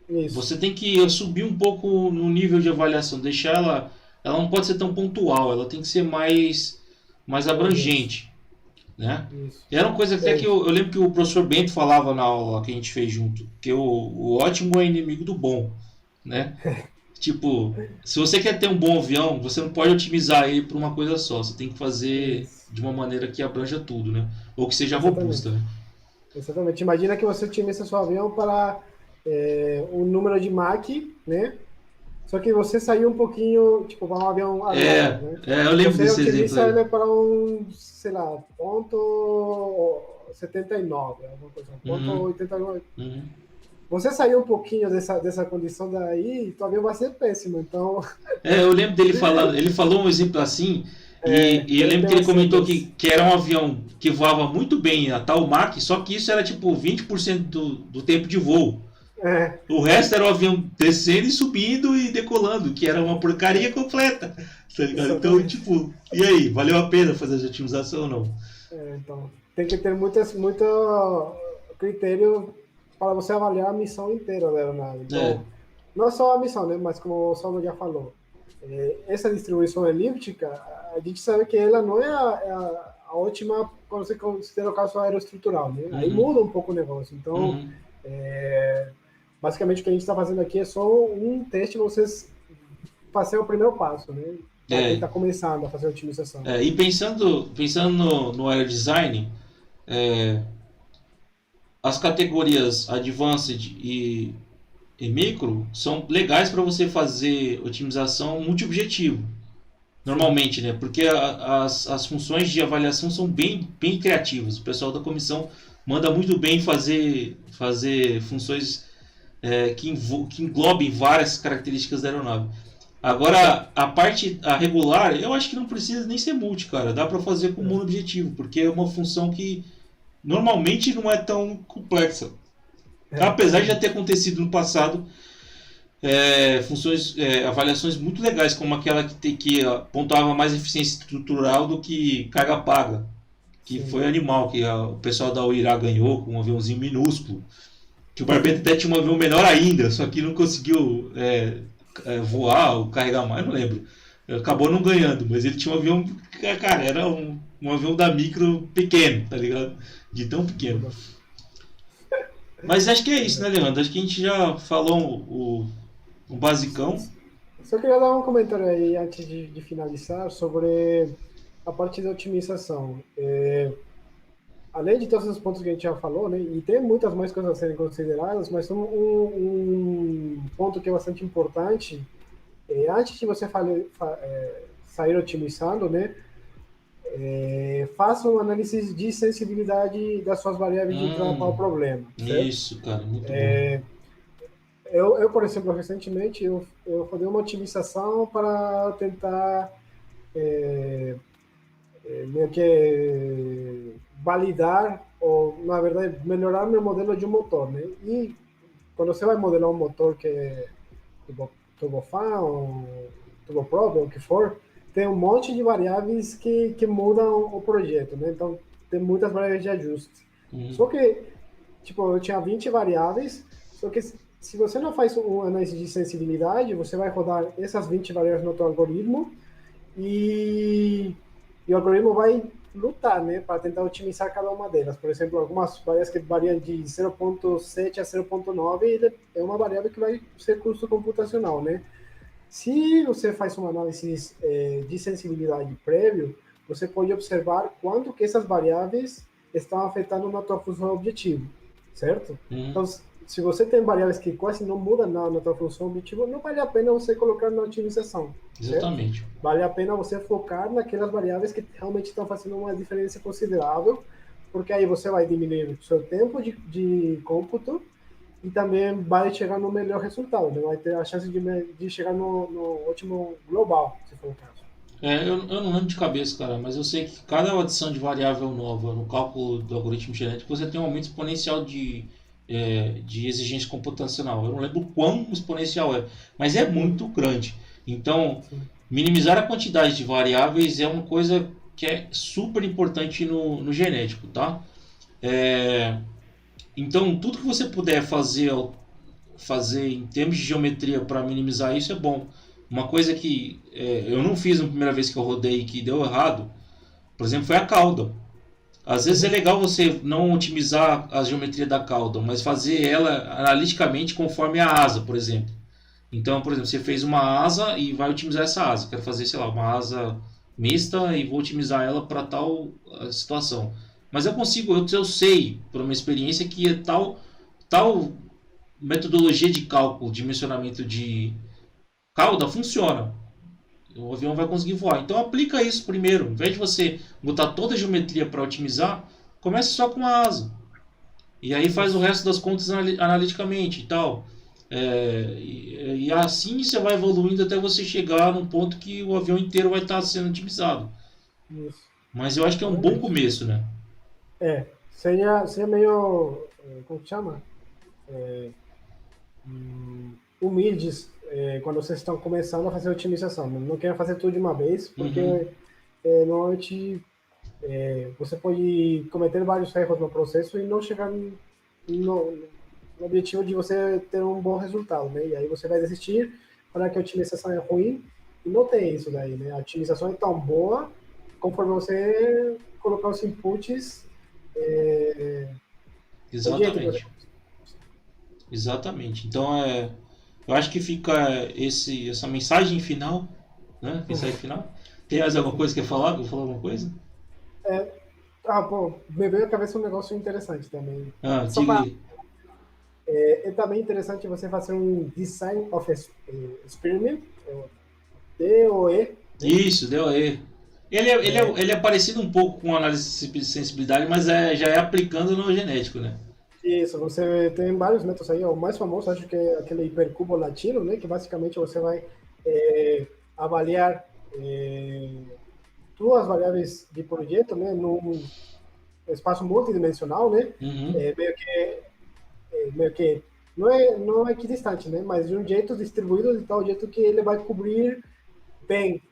Isso. Você tem que subir um pouco no nível de avaliação, deixar ela não pode ser tão pontual, ela tem que ser mais abrangente, né? Isso. Era uma coisa até que eu lembro que o professor Bento falava na aula que a gente fez junto, que o ótimo é inimigo do bom, né? Tipo, se você quer ter um bom avião, você não pode otimizar ele para uma coisa só, você tem que fazer de uma maneira que abranja tudo, né? Ou que seja robusta, né? Exatamente. Imagina que você otimiza seu avião para o número de Mach, né? Só que você saiu um pouquinho, tipo, para um avião aviador, né? eu lembro Você desse exemplo utiliza aí. ele para um, sei lá, ponto 79, alguma coisa, ponto Uhum, 89. uhum. Você saiu um pouquinho dessa condição daí, teu avião vai ser péssimo. Então, Eu lembro dele falando, ele falou um exemplo assim, e eu lembro tem que ele umas comentou cenas. que era um avião que voava muito bem a tal Mach, só que isso era tipo 20% do tempo de voo. É, O resto era o avião descendo e subindo e decolando, que era uma porcaria completa. Tá ligado? Então, exatamente. tipo, e aí, valeu a pena fazer essa otimização ou não? Então, tem que ter muito critério para você avaliar a missão inteira da aeronave. É, Então, não só a missão, né? Mas como o Saulo já falou, essa distribuição elíptica, a gente sabe que ela não é a ótima quando você considera o caso aeroestrutural, né? Aí uhum, muda um pouco o negócio. Então, uhum, basicamente o que a gente está fazendo aqui é só um teste para vocês fazer o primeiro passo, né? Para quem é, está começando a fazer a otimização. e pensando no aero design, é, as categorias Advanced e Micro são legais para você fazer otimização multiobjetivo. Sim. Normalmente, né? Porque as funções de avaliação são bem criativas. O pessoal da comissão manda muito bem fazer funções que englobem várias características da aeronave. Agora, a regular, eu acho que não precisa nem ser multi, cara. Dá para fazer com É. monoobjetivo, porque é uma função que normalmente não é tão complexa. Apesar de já Realmente. ter acontecido no passado funções, avaliações muito legais, como aquela que pontuava mais eficiência estrutural do que carga paga, que Sim. foi animal, que o pessoal da UIRA ganhou com um aviãozinho minúsculo, que o Barbeto até tinha um avião menor ainda, só que não conseguiu voar ou carregar mais, não lembro. Acabou não ganhando, mas ele tinha um avião, cara, era um avião da micro pequeno, tá ligado? De tão pequeno. Mas acho que é isso, né, Leandro? Acho que a gente já falou o basicão. Só queria dar um comentário aí antes de finalizar sobre a parte da otimização. Além de todos os pontos que a gente já falou, né, e tem muitas mais coisas a serem consideradas, mas um ponto que é bastante importante, antes de você sair otimizando, né, faça uma análise de sensibilidade das suas variáveis de entrada para o Hum, problema, certo? isso, cara, muito bom. Por exemplo, recentemente eu fazia uma otimização para tentar meio que validar ou, na verdade, melhorar meu modelo de um motor, né? E quando você vai modelar um motor que é turbofan ou turboprop, ou o que for, tem um monte de variáveis que mudam o projeto, né? Então, tem muitas variáveis de ajuste. Uhum. Só que, tipo, eu tinha 20 variáveis, só que se você não faz uma análise de sensibilidade, você vai rodar essas 20 variáveis no seu algoritmo e, e o algoritmo vai lutar, né, para tentar otimizar cada uma delas. Por exemplo, algumas variáveis que variam de 0.7 a 0.9 é uma variável que vai ser custo computacional, né? Se você faz uma análise de sensibilidade prévio, você pode observar quanto que essas variáveis estão afetando na tua função objetivo, certo? Uhum. Então, se você tem variáveis que quase não mudam nada na tua função objetivo, não vale a pena você colocar na otimização, certo? Exatamente. Vale a pena você focar naquelas variáveis que realmente estão fazendo uma diferença considerável, porque aí você vai diminuir o seu tempo de cômputo e também vai chegar no melhor resultado, né? Vai ter a chance de chegar no ótimo global, se for o caso. Eu não lembro de cabeça, cara, mas eu sei que cada adição de variável nova no cálculo do algoritmo genético você tem um aumento exponencial de exigência computacional. Eu não lembro o quão exponencial é, mas é muito Uhum. grande. Então, Sim, minimizar a quantidade de variáveis é uma coisa que é super importante no genético, tá? É, então, tudo que você puder fazer em termos de geometria para minimizar isso é bom. Uma coisa que eu não fiz na primeira vez que eu rodei e que deu errado, por exemplo, foi a cauda. Às vezes é uhum. legal você não otimizar a geometria da cauda, mas fazer ela analiticamente conforme a asa, por exemplo. Então, por exemplo, você fez uma asa e vai otimizar essa asa. Quero fazer, sei lá, uma asa mista e vou otimizar ela para tal situação. Mas eu sei, por uma experiência, que é tal metodologia de cálculo, dimensionamento cauda, funciona. O avião vai conseguir voar. Então aplica isso primeiro. Em vez de você botar toda a geometria para otimizar, comece só com a asa. E aí faz o resto das contas analiticamente e tal. E assim você vai evoluindo até você chegar num ponto que o avião inteiro vai estar sendo otimizado. Isso. Mas eu acho que é um bom começo, né? Seria meio, como que chama? Humildes quando vocês estão começando a fazer otimização. Não quero fazer tudo de uma vez, porque normalmente você pode cometer vários erros no processo e não chegar no objetivo de você ter um bom resultado, né? E aí você vai desistir para que a otimização é ruim e não tem isso daí, né? A otimização é tão boa conforme você colocar os inputs do jeito que você... Exatamente. Exatamente. Então eu acho que fica essa mensagem final, né? Mensagem final. Tem mais alguma coisa que quer falar? Quer falar alguma coisa? Pô, me veio à cabeça um negócio interessante também. Só Diga para aí. é também interessante você fazer um design of experiment, DOE. Isso, deu aí. Ele é parecido um pouco com análise de sensibilidade, mas já é aplicando no genético, né? Isso, você tem vários métodos aí. O mais famoso, acho que é aquele hipercubo latino, né? Que basicamente você vai avaliar duas variáveis de projeto, né? Num espaço multidimensional, né? Uhum. Meio que não é equidistante, né? Mas de um jeito distribuído de tal jeito que ele vai cobrir bem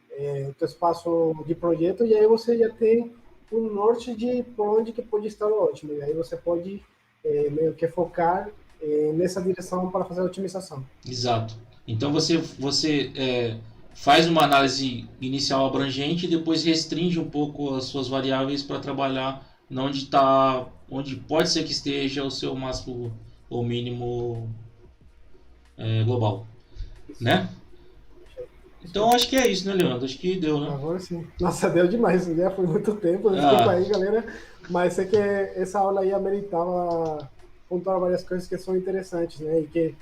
o teu espaço de projeto e aí você já tem um norte de por onde que pode estar o ótimo. E aí você pode meio que focar nessa direção para fazer a otimização. Exato. Então você faz uma análise inicial abrangente e depois restringe um pouco as suas variáveis para trabalhar onde pode ser que esteja o seu máximo ou mínimo global, né? Então acho que é isso, né, Leandro? Acho que deu, né? Agora sim. Nossa, deu demais, já foi muito tempo. Desculpa aí, galera. Mas sei que essa aula aí ameritava pontuar várias coisas que são interessantes, né? E que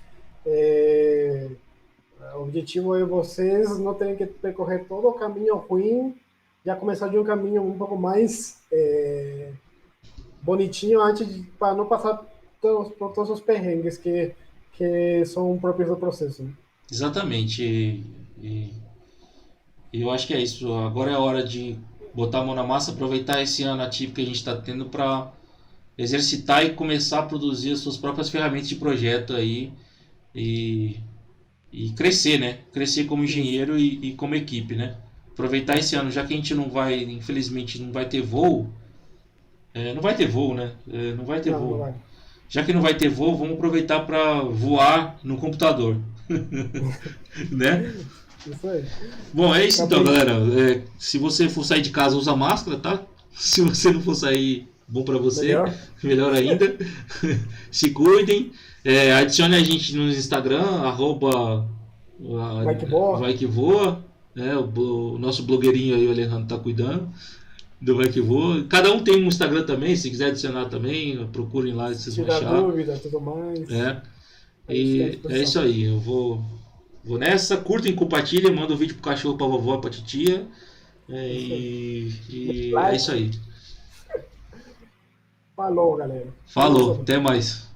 o objetivo é vocês não terem que percorrer todo o caminho ruim, já começar de um caminho um pouco mais bonitinho para não passar por todos os perrengues que são próprios do processo. Né? Exatamente. E eu acho que é isso. Agora é a hora de botar a mão na massa, aproveitar esse ano atípico que a gente está tendo para exercitar e começar a produzir as suas próprias ferramentas de projeto aí e crescer, né? Crescer como engenheiro e como equipe, né? Aproveitar esse ano, já que a gente não vai, infelizmente, não vai ter voo. Não vai ter voo, né? Não vai ter voo. Não vai. Já que não vai ter voo, vamos aproveitar para voar no computador. Né? Isso aí. Bom, é isso então, galera. Se você for sair de casa, usa máscara, tá? Se você não for sair, bom pra você. Melhor ainda. Se cuidem. Adicione a gente no Instagram, Vai que voa. O nosso blogueirinho aí, o Alejandro, tá cuidando do Vai que voa. Cada um tem um Instagram também, se quiser adicionar também, procurem lá, vocês vão achar. Tirar dúvida, tudo mais. E é isso aí, eu vou nessa, curtem, compartilhem, manda o vídeo pro cachorro, pra vovó, pra titia. E é isso aí. Falou, galera. Falou, até mais.